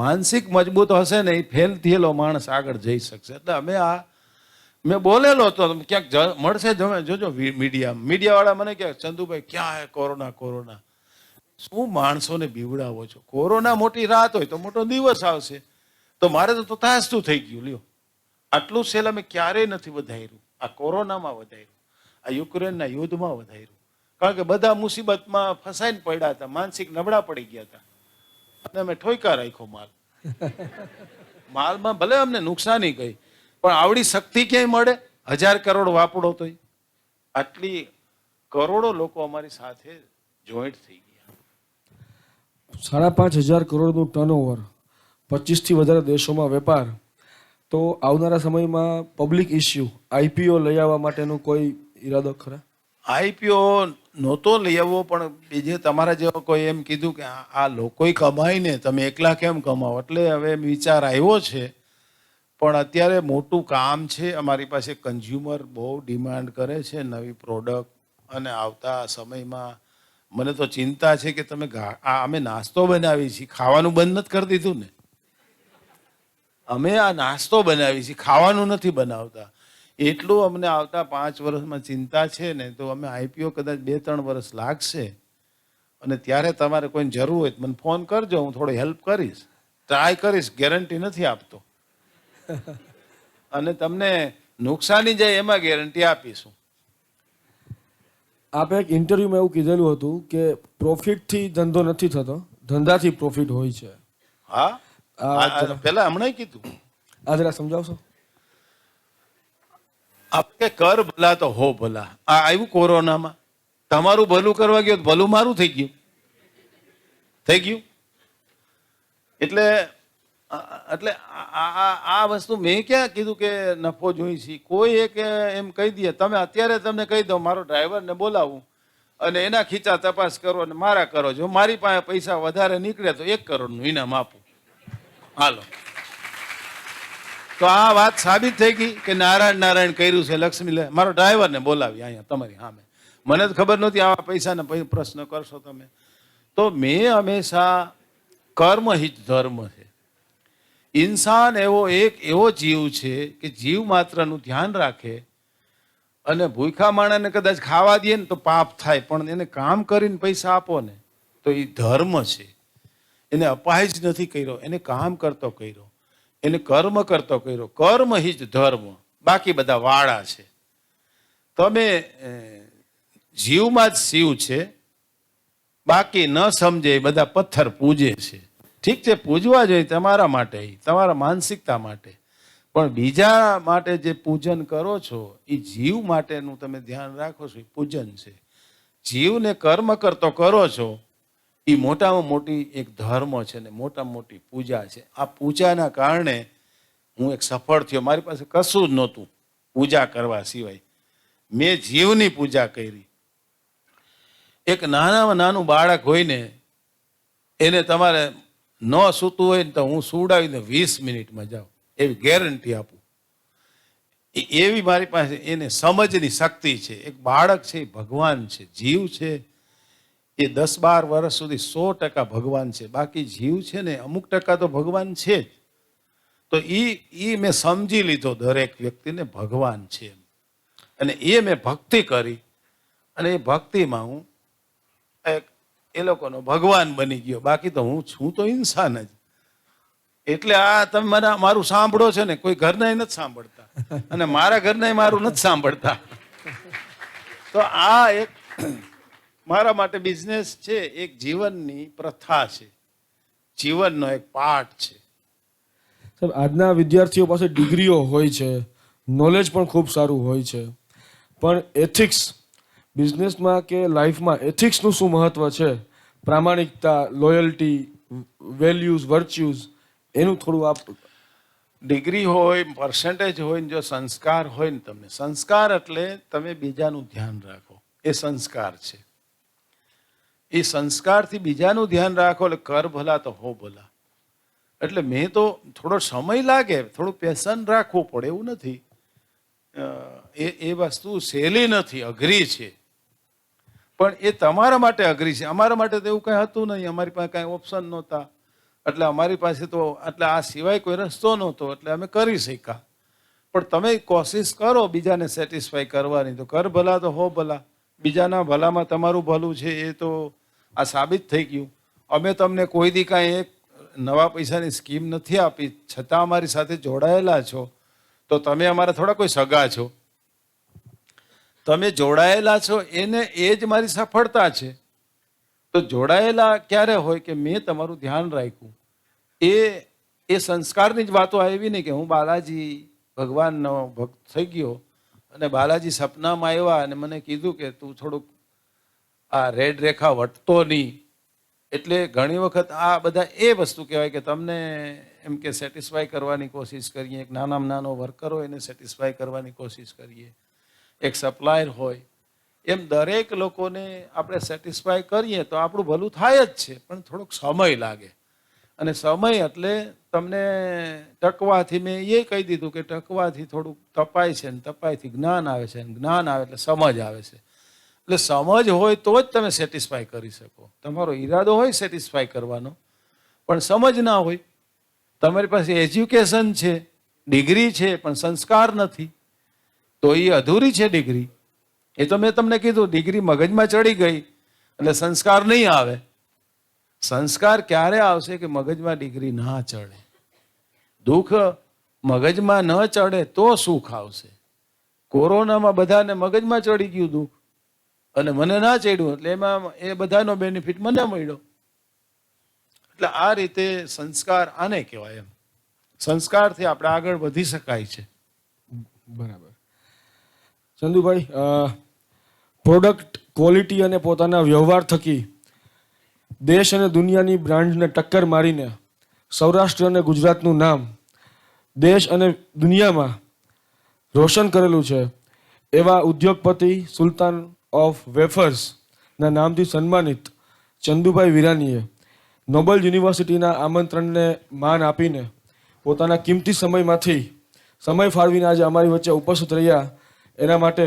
માનસિક મજબૂત હશે ને એ ફેલ થયેલો માણસ આગળ જઈ શકશે. એટલે મેં બોલેલો હતો, ક્યાંક મળશે જોજો મીડિયાવાળા મને કહે, ચંદુભાઈ ક્યાં હે કોરોના. શું માણસોને બીવડાવો છો? કોરોના મોટી રાત હોય તો મોટો દિવસ આવશે. તો મારે તો તાસતું થઈ ગયું. લ્યો, આટલું સેલ અમે ક્યારેય નથી વધાર્યું. આ કોરોનામાં વધાર્યું, આ યુક્રેનના યુદ્ધમાં વધાર્યું. કારણ કે બધા મુસીબતમાં ફસાઈને પડ્યા હતા, માનસિક નબળા પડી ગયા હતા, અને અમે ઠોકા રાખ્યો માલમાં ભલે અમને નુકસાની ગઈ, પણ આવડી શક્તિ ક્યાંય મળે? 1000 કરોડ વાપરો તો આટલી કરોડો લોકો અમારી સાથે જોઈન્ટ થઈ ગયા. 5,500 કરોડનું ટર્નઓવર, 25થી વધારે દેશોમાં વેપાર. તો આવનારા સમયમાં પબ્લિક ઇસ્યુ આઈપીઓ લઈ આવવા માટેનો કોઈ ઈરાદો ખરા? આઈપીઓ નહોતો લઈ આવવો, પણ બીજે તમારા જેવો કોઈ એમ કીધું કે આ લોકોય કમાય ને તમે એકલા કેમ કમાવો, એટલે હવે વિચાર આવ્યો છે. પણ અત્યારે મોટું કામ છે અમારી પાસે. કન્ઝ્યુમર બહુ ડિમાન્ડ કરે છે નવી પ્રોડક્ટ, અને આવતા સમયમાં મને તો ચિંતા છે કે તમે અમે નાસ્તો બનાવી છીએ, ખાવાનું બંધ નથી કરી દીધું ને. અમે આ નાસ્તો બનાવી છીએ, ખાવાનું નથી બનાવતા. એટલું અમને આવતા 5 વર્ષમાં ચિંતા છે ને. તો અમે આઈપીઓ કદાચ 2-3 વર્ષ લાગશે, અને ત્યારે તમારે કોઈને જરૂર હોય તો મને ફોન કરજો, હું થોડી હેલ્પ કરીશ, ટ્રાય કરીશ. ગેરંટી નથી આપતો, અને તમને નુકસાની જાય એમાં ગેરંટી આપીશું. આપે એક ઇન્ટરવ્યુમાં એવું કીધેલું હતું કે પ્રોફિટથી ધંધો નથી થતો, ધંધાથી પ્રોફિટ હોય છે. હા, પેલા હમણાં કીધું. આ જરા સમજાવશો? આપણે કર ભલા તો હો ભલા. આ આવ્યું કોરોનામાં, તમારું ભલું કરવા ગયો ભલું મારું થઈ ગયું. એટલે આ વસ્તુ મેં ક્યાં કીધું કે નફો જોઈ છે? કોઈ એક એમ કહી દે, તમે અત્યારે તમને કહી દો મારો ડ્રાઈવરને બોલાવું અને એના ખીચા તપાસ કરો અને મારા કરો. જો મારી પાસે પૈસા વધારે નીકળે તો 1 કરોડનું ઇનામ આપું. હાલો, તો આ વાત સાબિત થઈ ગઈ કે નારાયણ કર્યું છે. લક્ષ્મી મારો ડ્રાઈવરને બોલાવી અહીંયા તમારી સામે. મને તો ખબર નહોતી આવા પૈસાના પ્રશ્ન કરશો તમે. તો મેં હંમેશા કર્મ હિ જ ધર્મ છે. ઇન્સાન એવો જીવ છે કે જીવ માત્રનું ધ્યાન રાખે, અને ભૂખ્યા માણસને કદાચ ખાવા દે ને તો પાપ થાય, પણ એને કામ કરીને પૈસા આપો ને તો એ ધર્મ છે. એને અપાય જ નથી કર્યો, એને કામ કરતો કર્યો, એને કર્મ કરતો કર્યો. કર્મ હિ જ ધર્મ, બાકી બધા વાળા છે. તમે જીવમાં જ શિવ છે, બાકી ન સમજે બધા પથ્થર પૂજે છે. ઠીક છે, પૂજવા જોઈએ તમારા માટે, તમારા માનસિકતા માટે, પણ બીજા માટે જે પૂજન કરો છો એ જીવ માટેનું તમે ધ્યાન રાખો છો, એ પૂજન છે. જીવને કર્મ કરતો કરો છો એ મોટામાં મોટી એક ધર્મ છે ને મોટામાં મોટી પૂજા છે. આ પૂજાના કારણે હું એક સફળ થયો. મારી પાસે કશું જ નહોતું પૂજા કરવા સિવાય. મેં જીવની પૂજા કરી. એક નાનામાં નાનું બાળક હોય ને, એને તમારે ન સૂતું હોય ને તો હું સુવડાવીને 20 મિનિટમાં જાઉં, એવી ગેરંટી આપું. એવી મારી પાસે એને સમજની શક્તિ છે. એક બાળક છે એ ભગવાન છે, જીવ છે એ 10-12 વર્ષ સુધી 100% ભગવાન છે. બાકી જીવ છે ને અમુક ટકા તો ભગવાન છે જ. તો એ મેં સમજી લીધો, દરેક વ્યક્તિને ભગવાન છે, અને એ મેં ભક્તિ કરી, અને એ ભક્તિમાં હું એક એ લોકોનો ભગવાન બની ગયો, બાકી તો હું છું તો ઇન્સાન જ. એટલે આ તમે મને મારું સાંભળો છે ને, કોઈ ઘરના નથી સાંભળતા અને મારા ઘરના મારું નથી સાંભળતા. તો આ એક મારા માટે બિઝનેસ છે, એક જીવનની પ્રથા છે, જીવનનો એક પાઠ છે. સાહેબ, આજના વિદ્યાર્થીઓ પાસે ડિગ્રીઓ હોય છે, નોલેજ પણ ખૂબ સારું હોય છે, પણ એથિક્સ બિઝનેસમાં કે લાઈફમાં એથિક્સનું શું મહત્વ છે? પ્રામાણિકતા, લોયલ્ટી, વેલ્યુઝ, વર્ચ્યુઝ, એનું થોડું આપ. ડિગ્રી હોય, પર્સન્ટેજ હોય ને જો સંસ્કાર હોય ને, તમને સંસ્કાર એટલે તમે બીજાનું ધ્યાન રાખો, એ સંસ્કાર છે. એ સંસ્કારથી બીજાનું ધ્યાન રાખો એટલે કર ભલા તો હો ભલા. એટલે મેં તો થોડો સમય લાગે, થોડું પેશન રાખવું પડે એવું નથી. એ વસ્તુ સહેલી નથી, અઘરી છે, પણ એ તમારા માટે અઘરી છે. અમારા માટે તો એવું કંઈ હતું નહીં, અમારી પાસે કાંઈ ઓપ્શન નહોતા, એટલે અમારી પાસે તો એટલે આ સિવાય કોઈ રસ્તો નહોતો, એટલે અમે કરી શક્યા. પણ તમે કોશિશ કરો બીજાને સેટિસ્ફાય કરવાની, તો કર ભલા તો હો ભલા. બીજાના ભલામાં તમારું ભલું છે એ તો આ સાબિત થઈ ગયું. અમે તમને કોઈ દી કાંઈ એક નવા પૈસાની સ્કીમ નથી આપી, છતાં અમારી સાથે જોડાયેલા છો, તો તમે અમારા થોડા કોઈ સગા છો. તમે જોડાયેલા છો એને એ જ મારી સફળતા છે. તો જોડાયેલા ક્યારે હોય કે મેં તમારું ધ્યાન રાખ્યું. એ સંસ્કારની જ વાતો આવી નહીં કે હું બાલાજી ભગવાનનો ભક્ત થઈ ગયો અને બાલાજી સપનામાં આવ્યા અને મને કીધું કે તું થોડુંક આ રેડ રેખા વટતો નહીં. એટલે ઘણી વખત આ બધા એ વસ્તુ કહેવાય કે તમને એમ કે સેટિસ્ફાય કરવાની કોશિશ કરીએ. એક નાનામાં નાનો વર્કર હોય એને સેટિસ્ફાય કરવાની કોશિશ કરીએ, એક સપ્લાયર હોય, એમ દરેક લોકોને આપણે સેટિસ્ફાય કરીએ તો આપણું ભલું થાય જ છે, પણ થોડોક સમય લાગે. અને સમય એટલે તમને ટકવાથી મેં એ કહી દીધું કે ટકવાથી થોડુંક તપાય છે, ને તપાયથી જ્ઞાન આવે છે, ને જ્ઞાન આવે એટલે સમજ આવે છે. એટલે સમજ હોય તો જ તમે સેટિસ્ફાય કરી શકો. તમારો ઈરાદો હોય સેટિસ્ફાય કરવાનો, પણ સમજ ના હોય. તમારી પાસે એજ્યુકેશન છે, ડિગ્રી છે, પણ સંસ્કાર નથી, તો એ અધૂરી છે ડિગ્રી. એ તો મેં તમને કીધું, ડિગ્રી મગજમાં ચડી ગઈ એટલે સંસ્કાર નહીં આવે. સંસ્કાર ક્યારે આવશે કે મગજમાં ડિગ્રી ના ચડે. દુઃખ મગજમાં ન ચડે તો સુખ આવશે. કોરોનામાં બધાને મગજમાં ચડી ગયું દુઃખ અને મને ના ચડ્યું, એટલે એમાં એ બધાનો બેનિફિટ મને મળ્યો. એટલે આ રીતે સંસ્કાર આને કહેવાય. એમ સંસ્કારથી આપણે આગળ વધી શકાય છે. બરાબર. ચંદુભાઈ, પ્રોડક્ટ ક્વોલિટી અને પોતાના વ્યવહાર થકી દેશ અને દુનિયાની બ્રાન્ડને ટક્કર મારીને સૌરાષ્ટ્ર અને ગુજરાતનું નામ દેશ અને દુનિયામાં રોશન કરેલું છે એવા ઉદ્યોગપતિ સુલતાન ઓફ વેફર્સના નામથી સન્માનિત ચંદુભાઈ વિરાનીએ નોબલ યુનિવર્સિટીના આમંત્રણને માન આપીને પોતાના કિંમતી સમયમાંથી સમય ફાળવીને આજે અમારી વચ્ચે ઉપસ્થિત રહ્યા. એના માટે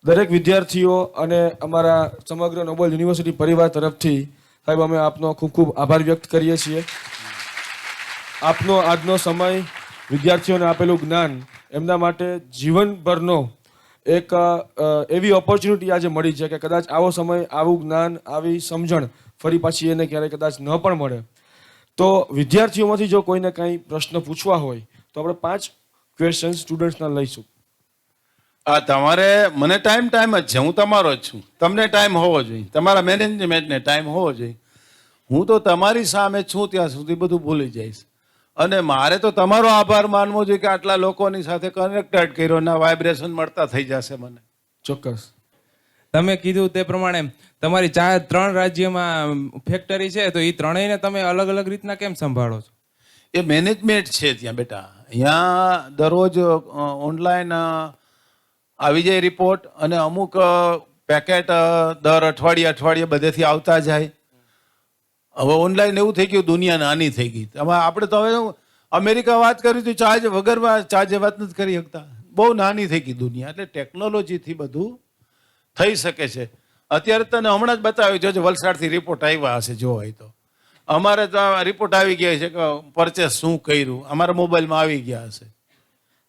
દરેક વિદ્યાર્થીઓ અને અમારા સમગ્ર નોબલ યુનિવર્સિટી પરિવાર તરફથી સાહેબ અમે આપનો ખૂબ ખૂબ આભાર વ્યક્ત કરીએ છીએ. આપનો આજનો સમય, વિદ્યાર્થીઓને આપેલું જ્ઞાન એમના માટે જીવનભરનો એક એવી ઓપોર્ચ્યુનિટી આજે મળી છે કે કદાચ આવો સમય, આવું જ્ઞાન, આવી સમજણ ફરી પાછી એને ક્યારેય કદાચ ન પણ મળે. તો વિદ્યાર્થીઓમાંથી જો કોઈને કંઈ પ્રશ્ન પૂછવા હોય તો આપણે 5 ક્વેશ્ચન સ્ટુડન્ટ્સના લઈશું. તમારે મને ટાઈમ જ છે, હું તમારો જ છું. તમને ટાઈમ હોવો જોઈએ, તમારા મેનેજમેન્ટને ટાઈમ હોવો જોઈએ. હું તો તમારી સામે છું ત્યાં સુધી બધું ભૂલી જઈશ. અને મારે તો તમારો આભાર માનવો જોઈએ કે આટલા લોકોની સાથે કનેક્ટેડ કર્યો ના વાઇબ્રેશન મળતા થઈ જશે મને. ચોક્કસ. તમે કીધું તે પ્રમાણે તમારી 3 રાજ્યમાં ફેક્ટરી છે, તો એ ત્રણેયને તમે અલગ અલગ રીતના કેમ સંભાળો છો? એ મેનેજમેન્ટ છે ત્યાં બેટા. અહીંયા દરરોજ ઓનલાઈન આવી જાય રિપોર્ટ, અને અમુક પેકેટ દર અઠવાડિયે બધેથી આવતા જાય. હવે ઓનલાઈન એવું થઈ ગયું, દુનિયા નાની થઈ ગઈ. આપણે તો હવે અમેરિકા વાત કરી તો ચાર્જ વગર ચાર્જે વાત નથી કરી શકતા. બહુ નાની થઈ ગઈ દુનિયા. એટલે ટેકનોલોજીથી બધું થઈ શકે છે. અત્યારે તને હમણાં જ બતાવ્યું, જોજો વલસાડથી રિપોર્ટ આવ્યા હશે, જો હોય તો. અમારે તો રિપોર્ટ આવી ગયા છે કે પરચેસ શું કર્યું, અમારા મોબાઈલમાં આવી ગયા હશે.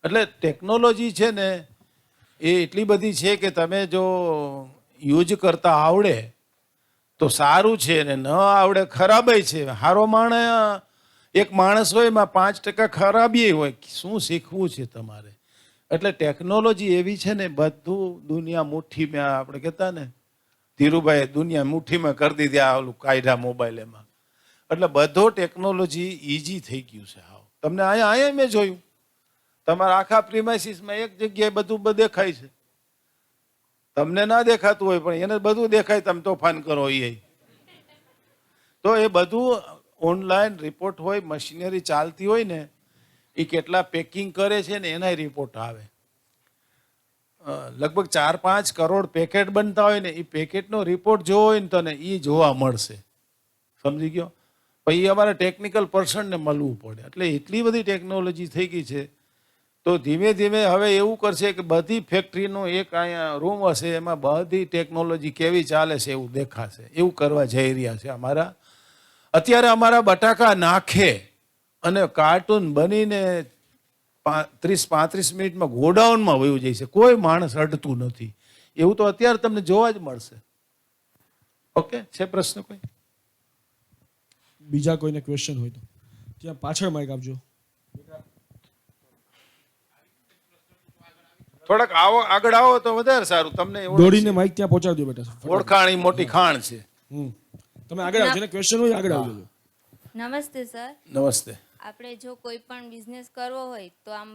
એટલે ટેકનોલોજી છે ને એ એટલી બધી છે કે તમે જો યુઝ કરતા આવડે તો સારું છે ને ન આવડે ખરાબય છે. હારો માણસ એક માણસ હોય એમાં 5% ખરાબી હોય. શું શીખવું છે તમારે? એટલે ટેકનોલોજી એવી છે ને, બધું દુનિયા મુઠ્ઠીમાં, આપણે કહેતા ને ધીરુભાઈ, દુનિયા મુઠ્ઠીમાં કરી દીધી આ ઓલું કાયદા મોબાઈલ એમાં. એટલે બધો ટેકનોલોજી ઈઝી થઈ ગયું છે. હાવ તમને અહીંયા મેં જોયું, તમારા આખા પ્રિમાઇસીસમાં એક જગ્યાએ બધું દેખાય છે. તમને ના દેખાતું હોય પણ એને બધું દેખાય, તમે તોફાન કરો એ. તો એ બધું ઓનલાઈન રિપોર્ટ હોય, મશીનરી ચાલતી હોય ને, એ કેટલા પેકિંગ કરે છે ને એના રિપોર્ટ આવે. લગભગ 4-5 કરોડ પેકેટ બનતા હોય ને, એ પેકેટનો રિપોર્ટ જોવો હોય ને તને એ જોવા મળશે. સમજી ગયો? પછી અમારે ટેકનિકલ પર્સનને મળવું પડે. એટલે એટલી બધી ટેકનોલોજી થઈ ગઈ છે. તો ધીમે ધીમે હવે એવું કરશે કે બધી ફેક્ટરીનો એક અહીંયા રૂમ હશે, એમાં બધી ટેકનોલોજી કેવી ચાલે છે એવું દેખાશે. એવું કરવા જઈ રહ્યા છે. અત્યારે અમારા બટાકા નાખે અને કાર્ટૂન બનીને 30-35 મિનિટમાં ગોડાઉનમાં વયું જાય છે. કોઈ માણસ અડતું નથી. એવું તો અત્યારે તમને જોવા જ મળશે. ઓકે, છે પ્રશ્ન કોઈ? બીજા કોઈને ક્વેશ્ચન હોય તો ત્યાં પાછળ માઇક આપજો. થોડાક આવો, આગળ આવો તો વધારે સારું. તમને દોડીને માઇક ત્યાં પહોંચાડી દો બેટા. ઓળખાણી મોટી ખાણ છે. તમે આગળ આવજો ને, ક્વેશ્ચન હોય આગળ આવજો. નમસ્તે સર. નમસ્તે. આપણે જો કોઈ પણ બિઝનેસ કરવો હોય તો આમ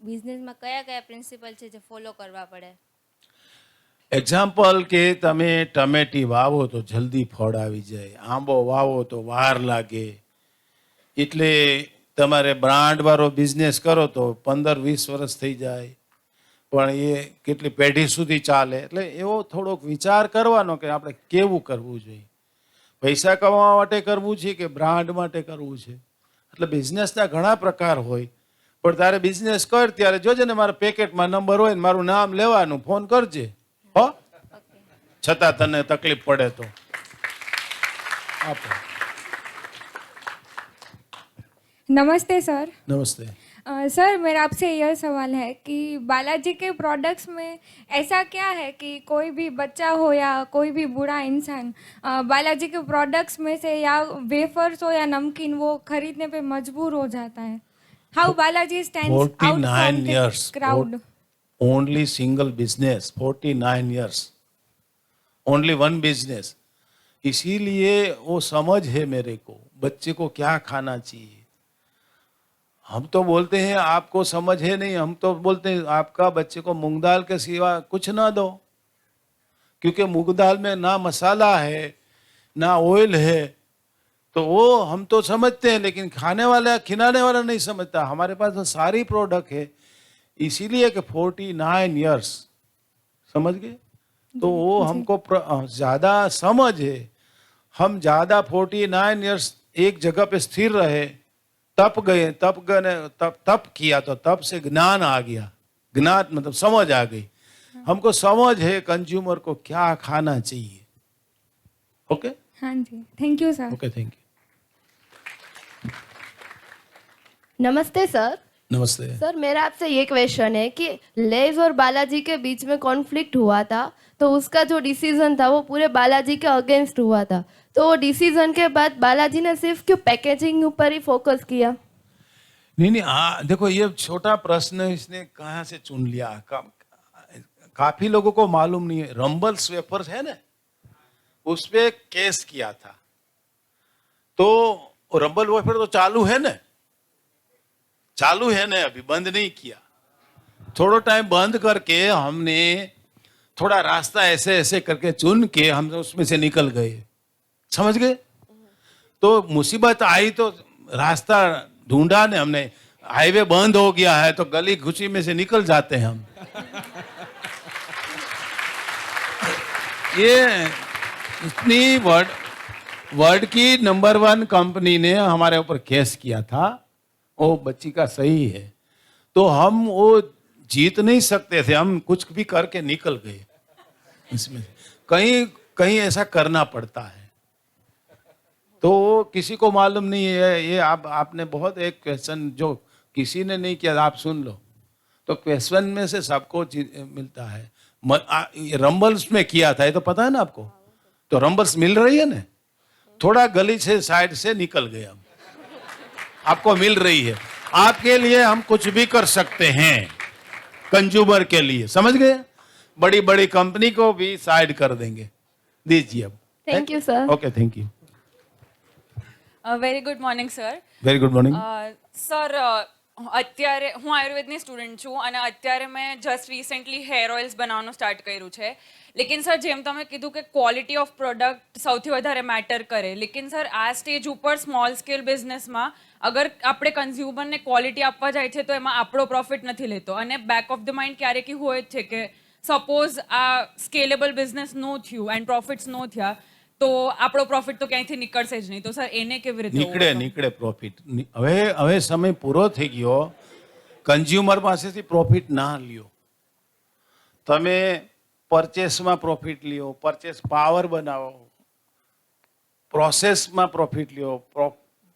બિઝનેસમાં કયા કયા પ્રિન્સિપલ છે જે ફોલો કરવા પડે? એક્ઝામ્પલ કે તમે ટમેટી વાવો તો જલ્દી ફળ આવી જાય, આંબો વાવો તો વાર લાગે. એટલે તમારે બ્રાન્ડવાળો બિઝનેસ કરો તો 15-20 વર્ષ થઈ જાય, પણ એ કેટલી પેઢી સુધી ચાલે. એટલે એવો થોડોક વિચાર કરવાનો કે આપણે કેવું કરવું જોઈએ. પૈસા કમાવા માટે કરવું છે કે બ્રાન્ડ માટે કરવું છે. એટલે બિઝનેસના ઘણા પ્રકાર હોય, પણ તારે બિઝનેસ કર ત્યારે જોજે ને મારા પેકેટમાં નંબર હોય ને મારું નામ લેવાનું, ફોન કરજે. હો, છતાં તને તકલીફ પડે તો આપો. नमस्ते सर। નમસ્તે. सर मेरा आपसे यह सवाल है कि बालाजी के प्रोडक्ट्स में ऐसा क्या है कि कोई भी बच्चा हो या कोई भी बूढ़ा इंसान बालाजी के प्रोडक्ट्स में से या वेफर्स हो या नमकीन वो खरीदने पे मजबूर हो जाता है? How Balaji stands out from 49 the years. Crowd? Only single business, 49 years. Only one business. इसीलिए वो समझ है मेरे को, बच्चे को क्या खाना चाहिए. हम तो बोलते हैं आपको समझ है नहीं, हम तो बोलते हैं आपका बच्चे को मूंग दाल के सिवा कुछ ना दो, क्योंकि मूंग दाल में ना मसाला है ना ऑयल है. तो वो हम तो समझते हैं, लेकिन खाने वाला खिलाने वाला नहीं समझता. हमारे पास तो सारी प्रोडक्ट है, इसीलिए कि 49 इयर्स. समझ गए? तो वो हमको ज्यादा समझ है. हम ज्यादा 49 इयर्स एक जगह पे स्थिर रहे, तप किया तो तप से ज्ञान आ गया. ज्ञान मतलब समझ आ गई. हमको समझ है कंज्यूमर को क्या खाना चाहिए. ओके, हाँ जी, thank you sir. Okay, thank you. नमस्ते सर। नमस्ते. सर मेरा आपसे ये क्वेश्चन है कि लेज और बालाजी के बीच में कॉन्फ्लिक्ट हुआ था, तो उसका जो डिसीजन था वो पूरे बालाजी के अगेंस्ट हुआ था. तो वो डिसीजन के बाद बालाजी ने सिर्फ क्यों पैकेजिंग ऊपर ही फोकस किया? नहीं, हाँ देखो, ये छोटा प्रश्न इसने कहाँ से चुन लिया. काफी लोगों को मालूम नहीं है. रंबल्स वेफर्स है ना, उस पे केस किया था. तो रंबल वेफर तो चालू है ना, अभी बंद नहीं किया. थोड़ा टाइम बंद करके हमने थोड़ा रास्ता ऐसे ऐसे करके चुन के हम उसमें से निकल गए. समझ गए? तो मुसीबत आई तो रास्ता ढूंढा ने हमने. हाईवे बंद हो गया है तो गली घुसी में से निकल जाते हैं हम. ये इतनी वर्ल्ड की नंबर 1 कंपनी ने हमारे ऊपर केस किया था. वो बच्ची का सही है, तो हम वो जीत नहीं सकते थे. हम कुछ भी करके निकल गए इसमें. कहीं कहीं ऐसा करना पड़ता है. तो किसी को मालूम नहीं है. ये आपने बहुत एक क्वेश्चन जो किसी ने नहीं किया, आप सुन लो. तो क्वेश्चन में से सबको मिलता है. रंबल्स में किया था, ये तो पता है ना आपको. तो रंबल्स मिल रही है ना, थोड़ा गली से साइड से निकल गए हम, आपको मिल रही है। आपके लिए हम कुछ भी कर सकते हैं, कंज्यूमर के लिए, समझ गए? बड़ी बड़ी कंपनी को भी साइड कर देंगे, दीजिए अब। Thank you sir. Okay, thank you, very good morning sir. Very good morning. Sir અત્યારે હું આયુર્વેદની સ્ટુડન્ટ છું અને અત્યારે મેં જસ્ટ રિસેન્ટલી હેર ઓઇલ્સ બનાવવાનું સ્ટાર્ટ કર્યું છે. લેકિન સર જેમ તમે કીધું કે ક્વોલિટી ઓફ પ્રોડક્ટ સૌથી વધારે મેટર કરે, લેકિન સર આ સ્ટેજ ઉપર સ્મોલ સ્કેલ બિઝનેસમાં અગર આપણે કન્ઝ્યુમરને ક્વોલિટી આપવા જાય છે તો એમાં આપણો પ્રોફિટ નથી લેતો, અને બેક ઓફ ધ માઇન્ડ ક્યારેક એવું હોય જ છે કે સપોઝ આ સ્કેલેબલ બિઝનેસ નો થયું એન્ડ પ્રોફિટ્સ નો થયા તો આપણો પ્રોફિટ તો ક્યાંયથી નીકળશે જ નહીં. તો સર એને કેવી રીતે નીકળે પ્રોફિટ। હવે સમય પૂરો થઈ ગયો, કન્ઝ્યુમર પાસેથી પ્રોફિટ ના લ્યો, તમે પરચેસમાં પ્રોફિટ લ્યો, પરચેસ પાવર બનાવો, પ્રોસેસમાં પ્રોફિટ લ્યો,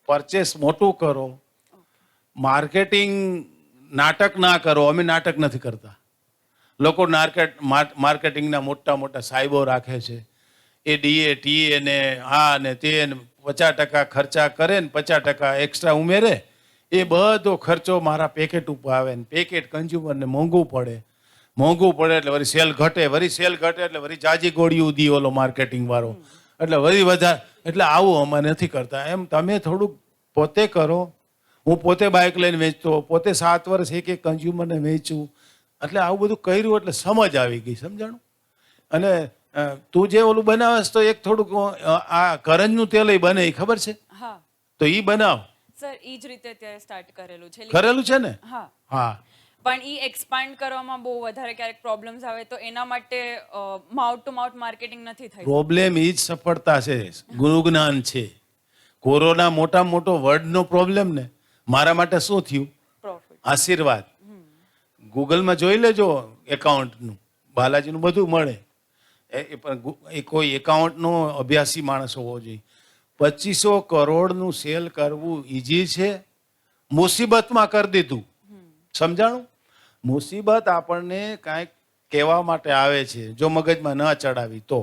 પરચેસ મોટું કરો, માર્કેટિંગ નાટક ના કરો। અમે નાટક નથી કરતા, લોકો માર્કેટિંગના મોટા મોટા સાહેબો રાખે છે, એ ડીએ ટીએ ને આ ને તે ને 50% ખર્ચા કરે ને 50% એક્સ્ટ્રા ઉમેરે, એ બધો ખર્ચો મારા પેકેટ ઉપર આવે ને પેકેટ કન્ઝ્યુમરને મોંઘું પડે એટલે વળી સેલ ઘટે એટલે વળી જાજી ગોળીઓ દી ઓલો માર્કેટિંગ વાળો, એટલે વળી વધારે, એટલે આવું અમે નથી કરતા। એમ તમે થોડુંક પોતે કરો। હું પોતે બાઇક લઈને વેચતો, પોતે 7 વર્ષ એક કન્ઝ્યુમરને વેચું, એટલે આવું બધું કર્યું એટલે સમજ આવી ગઈ, સમજાણું? અને તું જે ઓલું બનાવસ તો એક થોડુંક આ કરંજનું તેલ બને, ખબર છે? હા તો ઈ બનાવ। સર એ જ રીતે અત્યારે સ્ટાર્ટ કરેલું છે. કરેલું છે ને? હા, હા, પણ એ એક્સપાન્ડ કરવામાં બહુ વધારે ક્યારેક પ્રોબ્લેમ્સ આવે તો એના માટે માઉથ ટુ માઉથ માર્કેટિંગ નથી થઈ. પ્રોબ્લેમ ઈ જ સફળતા છે, ગુરુજ્ઞાન છે। કોરોના મોટામાં મોટો વર્ડનો પ્રોબ્લેમ ને, મારા માટે શું થયું? પ્રોફિટ. આશીર્વાદ। ગૂગલમાં જોઈ લેજો એકાઉન્ટનું, બાલાજીનું બધું મળે। એ કોઈ એકાઉન્ટનો અભ્યાસી માણસ હોવો જોઈએ। 2500 કરોડનું સેલ કરવું ઈઝી છે, મુસીબતમાં કરી દીધું, સમજાણું? મુસીબત આપણને કાંઈક કહેવા માટે આવે છે, જો મગજમાં ન ચડાવી તો,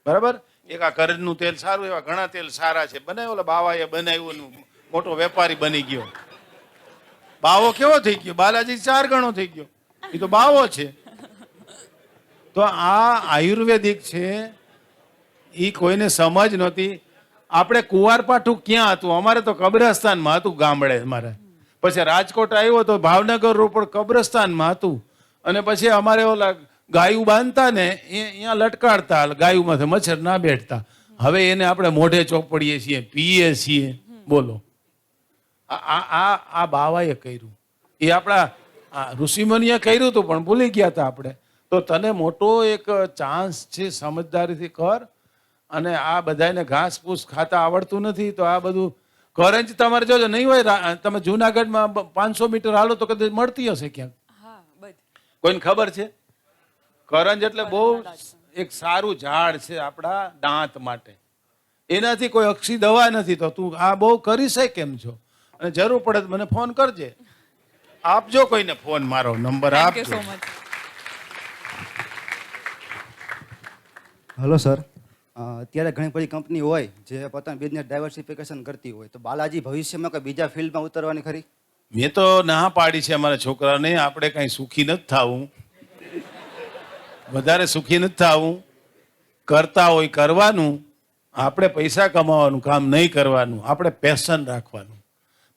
બરાબર? એક આ કરંજનું તેલ સારું, એવા ઘણા તેલ સારા છે, બનાવ્યો ઓલા બાવાએ બનાવ્યું, મોટો વેપારી બની ગયો, બાવો કેવો થઈ ગયો? બાલાજી 4 ગણો થઈ ગયો, એ તો બાવો છે। તો આ આયુર્વેદિક છે, એ કોઈને સમજ નહોતી। આપણે કુંવારપાઠું ક્યાં હતું? અમારે તો કબ્રસ્તાનમાં હતું, ગામડે અમારે। પછી રાજકોટ આવ્યો તો ભાવનગર રોડ પર કબ્રસ્તાનમાં હતું, અને પછી અમારે ઓલા ગાયું બાંધતા ને અહીંયા લટકાડતા, ગાયુંમાંથી મચ્છર ના બેઠતા। હવે એને આપણે મોઢે ચોપડીએ છીએ, પીએ છીએ, બોલો। આ બાવાએ કર્યું, એ આપણા ઋષિમુનિએ કર્યું હતું પણ ભૂલી ગયા હતા આપણે। તો તને મોટો એક ચાન્સ છે, સમજદારીથી કર। અને આ બધાને ઘાસ ફૂસ ખાતા આવડતું નથી તો આ બધું કરંજ તમારે જોજો નહીં હોય, તમે જુનાગઢમાં 500 મીટર હાલો તો કદાચ મળતી હશે ક્યાંક, હા, બધી કોઈને ખબર છે? કરંજ એટલે બહુ એક સારું ઝાડ છે આપણા દાંત માટે, એનાથી કોઈ અક્ષી દવા નથી। તો તું આ બહુ કરી શકે કેમ છો? અને જરૂર પડે તો મને ફોન કરજે, આપજો કોઈને ફોન, મારો નંબર થેન્ક યુ આપજો। So much. હલો સર, અત્યારે ઘણી બધી કંપની હોય જે પોતાનું બિઝનેસ ડાયવર્સિફિકેશન કરતી હોય, તો બાલાજી ભવિષ્યમાં કોઈ બીજા ફિલ્ડમાં ઉતરવાની ખરી? મેં તો ના પાડી છે અમારા છોકરાને, આપણે કઈ સુખી નથી થવું, વધારે સુખી નથી થવું, કરતા હોય કરવાનું, આપણે પૈસા કમાવાનું કામ નહીં કરવાનું, આપણે પેશન રાખવાનું,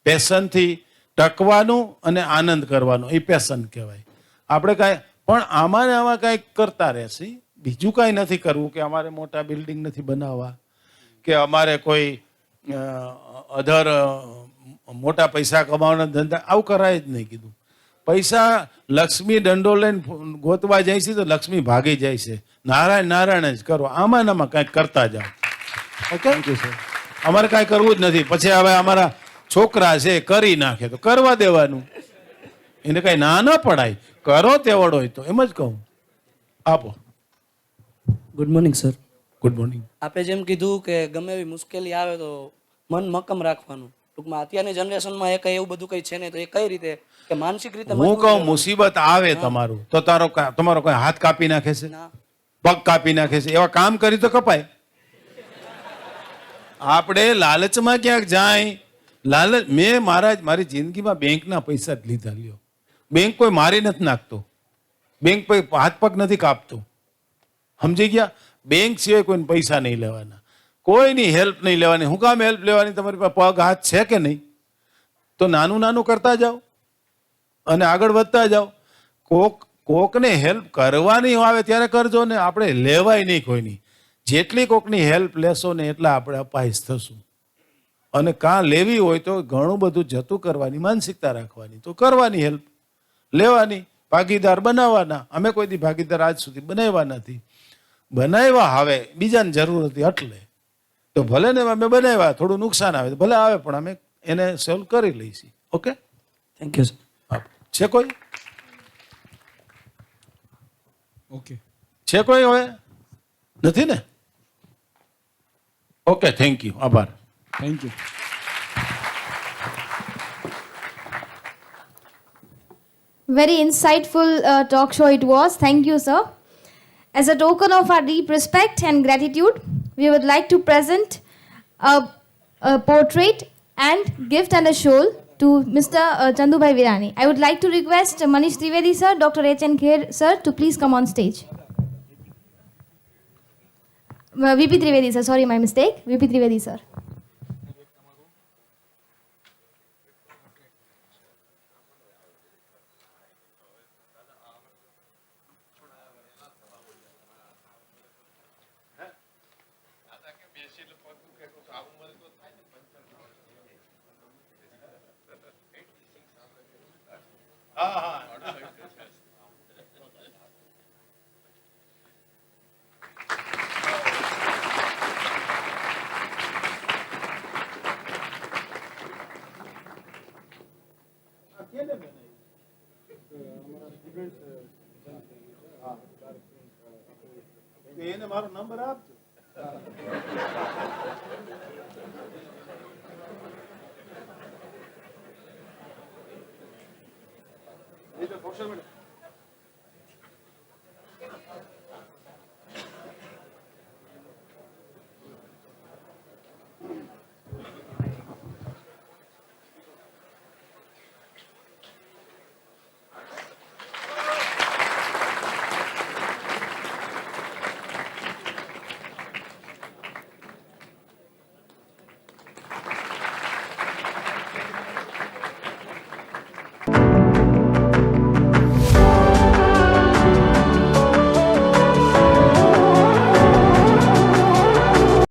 પેશનથી ટકવાનું અને આનંદ કરવાનો, એ પેશન કહેવાય। આપણે કાંઈ પણ આમાં ને આમાં કાંઈક કરતા રહેશે, બીજું કાંઈ નથી કરવું કે અમારે મોટા બિલ્ડિંગ નથી બનાવવા, કે અમારે કોઈ અધર મોટા પૈસા કમાવાના ધંધા, આવું કરાય જ નહીં કીધું। પૈસા લક્ષ્મી દંડો લઈને ગોતવા જાય છે તો લક્ષ્મી ભાગી જાય છે, નારાયણ નારાયણ જ કરો, આમાં ને આમાં કાંઈક કરતા જાઓ, ઓકે? અમારે કાંઈ કરવું જ નથી। પછી હવે અમારા છોકરા છે કરી નાખે તો કરવા દેવાનું, એને કાંઈ ના ન પડાય, કરો તેવડ હોય તો, એમ જ કહું। આપો। Good morning sir. Good morning. આપણે જેમ કીધું કે ગમે એવી મુશ્કેલી આવે તો મન મક્કમ રાખવાનું, ટૂંકમાં અત્યારની જનરેશનમાં એ કંઈ એવું બધું કંઈ છે નહીં, તો એ કઈ રીતે કે માનસિક રીતે હું કહું મુસીબત આવે તમારું તો તમારો કોઈ હાથ કાપી નાખે છે, ના. પગ કાપી નાખે છે, એવા કામ કરી તો કપાય, આપણે લાલચમાં ક્યાંક જાય. લાલચ, મેં મારી જિંદગીમાં બેંકના પૈસા જ લીધા. લ્યો, બેંક કોઈ મારી નથી નાખતો, બેંક કોઈ હાથ પગ નથી કાપતો. સમજી ગયા? બેંક સિવાય કોઈને પૈસા નહીં લેવાના, કોઈની હેલ્પ નહીં લેવાની. હું કામ હેલ્પ લેવાની? તમારી પાસે પગ હાથ છે કે નહીં? તો નાનું નાનું કરતા જાઓ અને આગળ વધતા જાઓ. કોકને હેલ્પ કરવાની આવે ત્યારે કરજો ને, આપણે લેવાય નહીં કોઈની. જેટલી કોકની હેલ્પ લેશો ને એટલા આપણે અપાહિત થશું. અને કાં લેવી હોય તો ઘણું બધું જતું કરવાની માનસિકતા રાખવાની, તો કરવાની હેલ્પ લેવાની, ભાગીદાર બનાવવાના. અમે કોઈ દી ભાગીદાર આજ સુધી બનાવ્યા નથી. બનાવ્યા હવે બીજાને જરૂર હતી એટલે તો ભલે ને અમે બનાવ્યા, થોડું નુકસાન આવે તો ભલે આવે, પણ અમે એને સોલ્વ કરી લઈશું. Okay, thank you sir. છે કોઈ? ઓકે, છે કોઈ હવે? નથી ને? ઓકે, થેન્ક યુ, આભાર. Thank you. Very insightful talk show it was. Thank you, sir. As a token of our deep respect and gratitude, we would like to present a portrait and gift and a shawl to Mr. Chandubhai Virani. I would like to request Manish Trivedi sir, Dr. H.N. Kher sir to please come on stage. VP Trivedi sir, sorry, my mistake. VP Trivedi sir. એને મારો number આપજો. Social media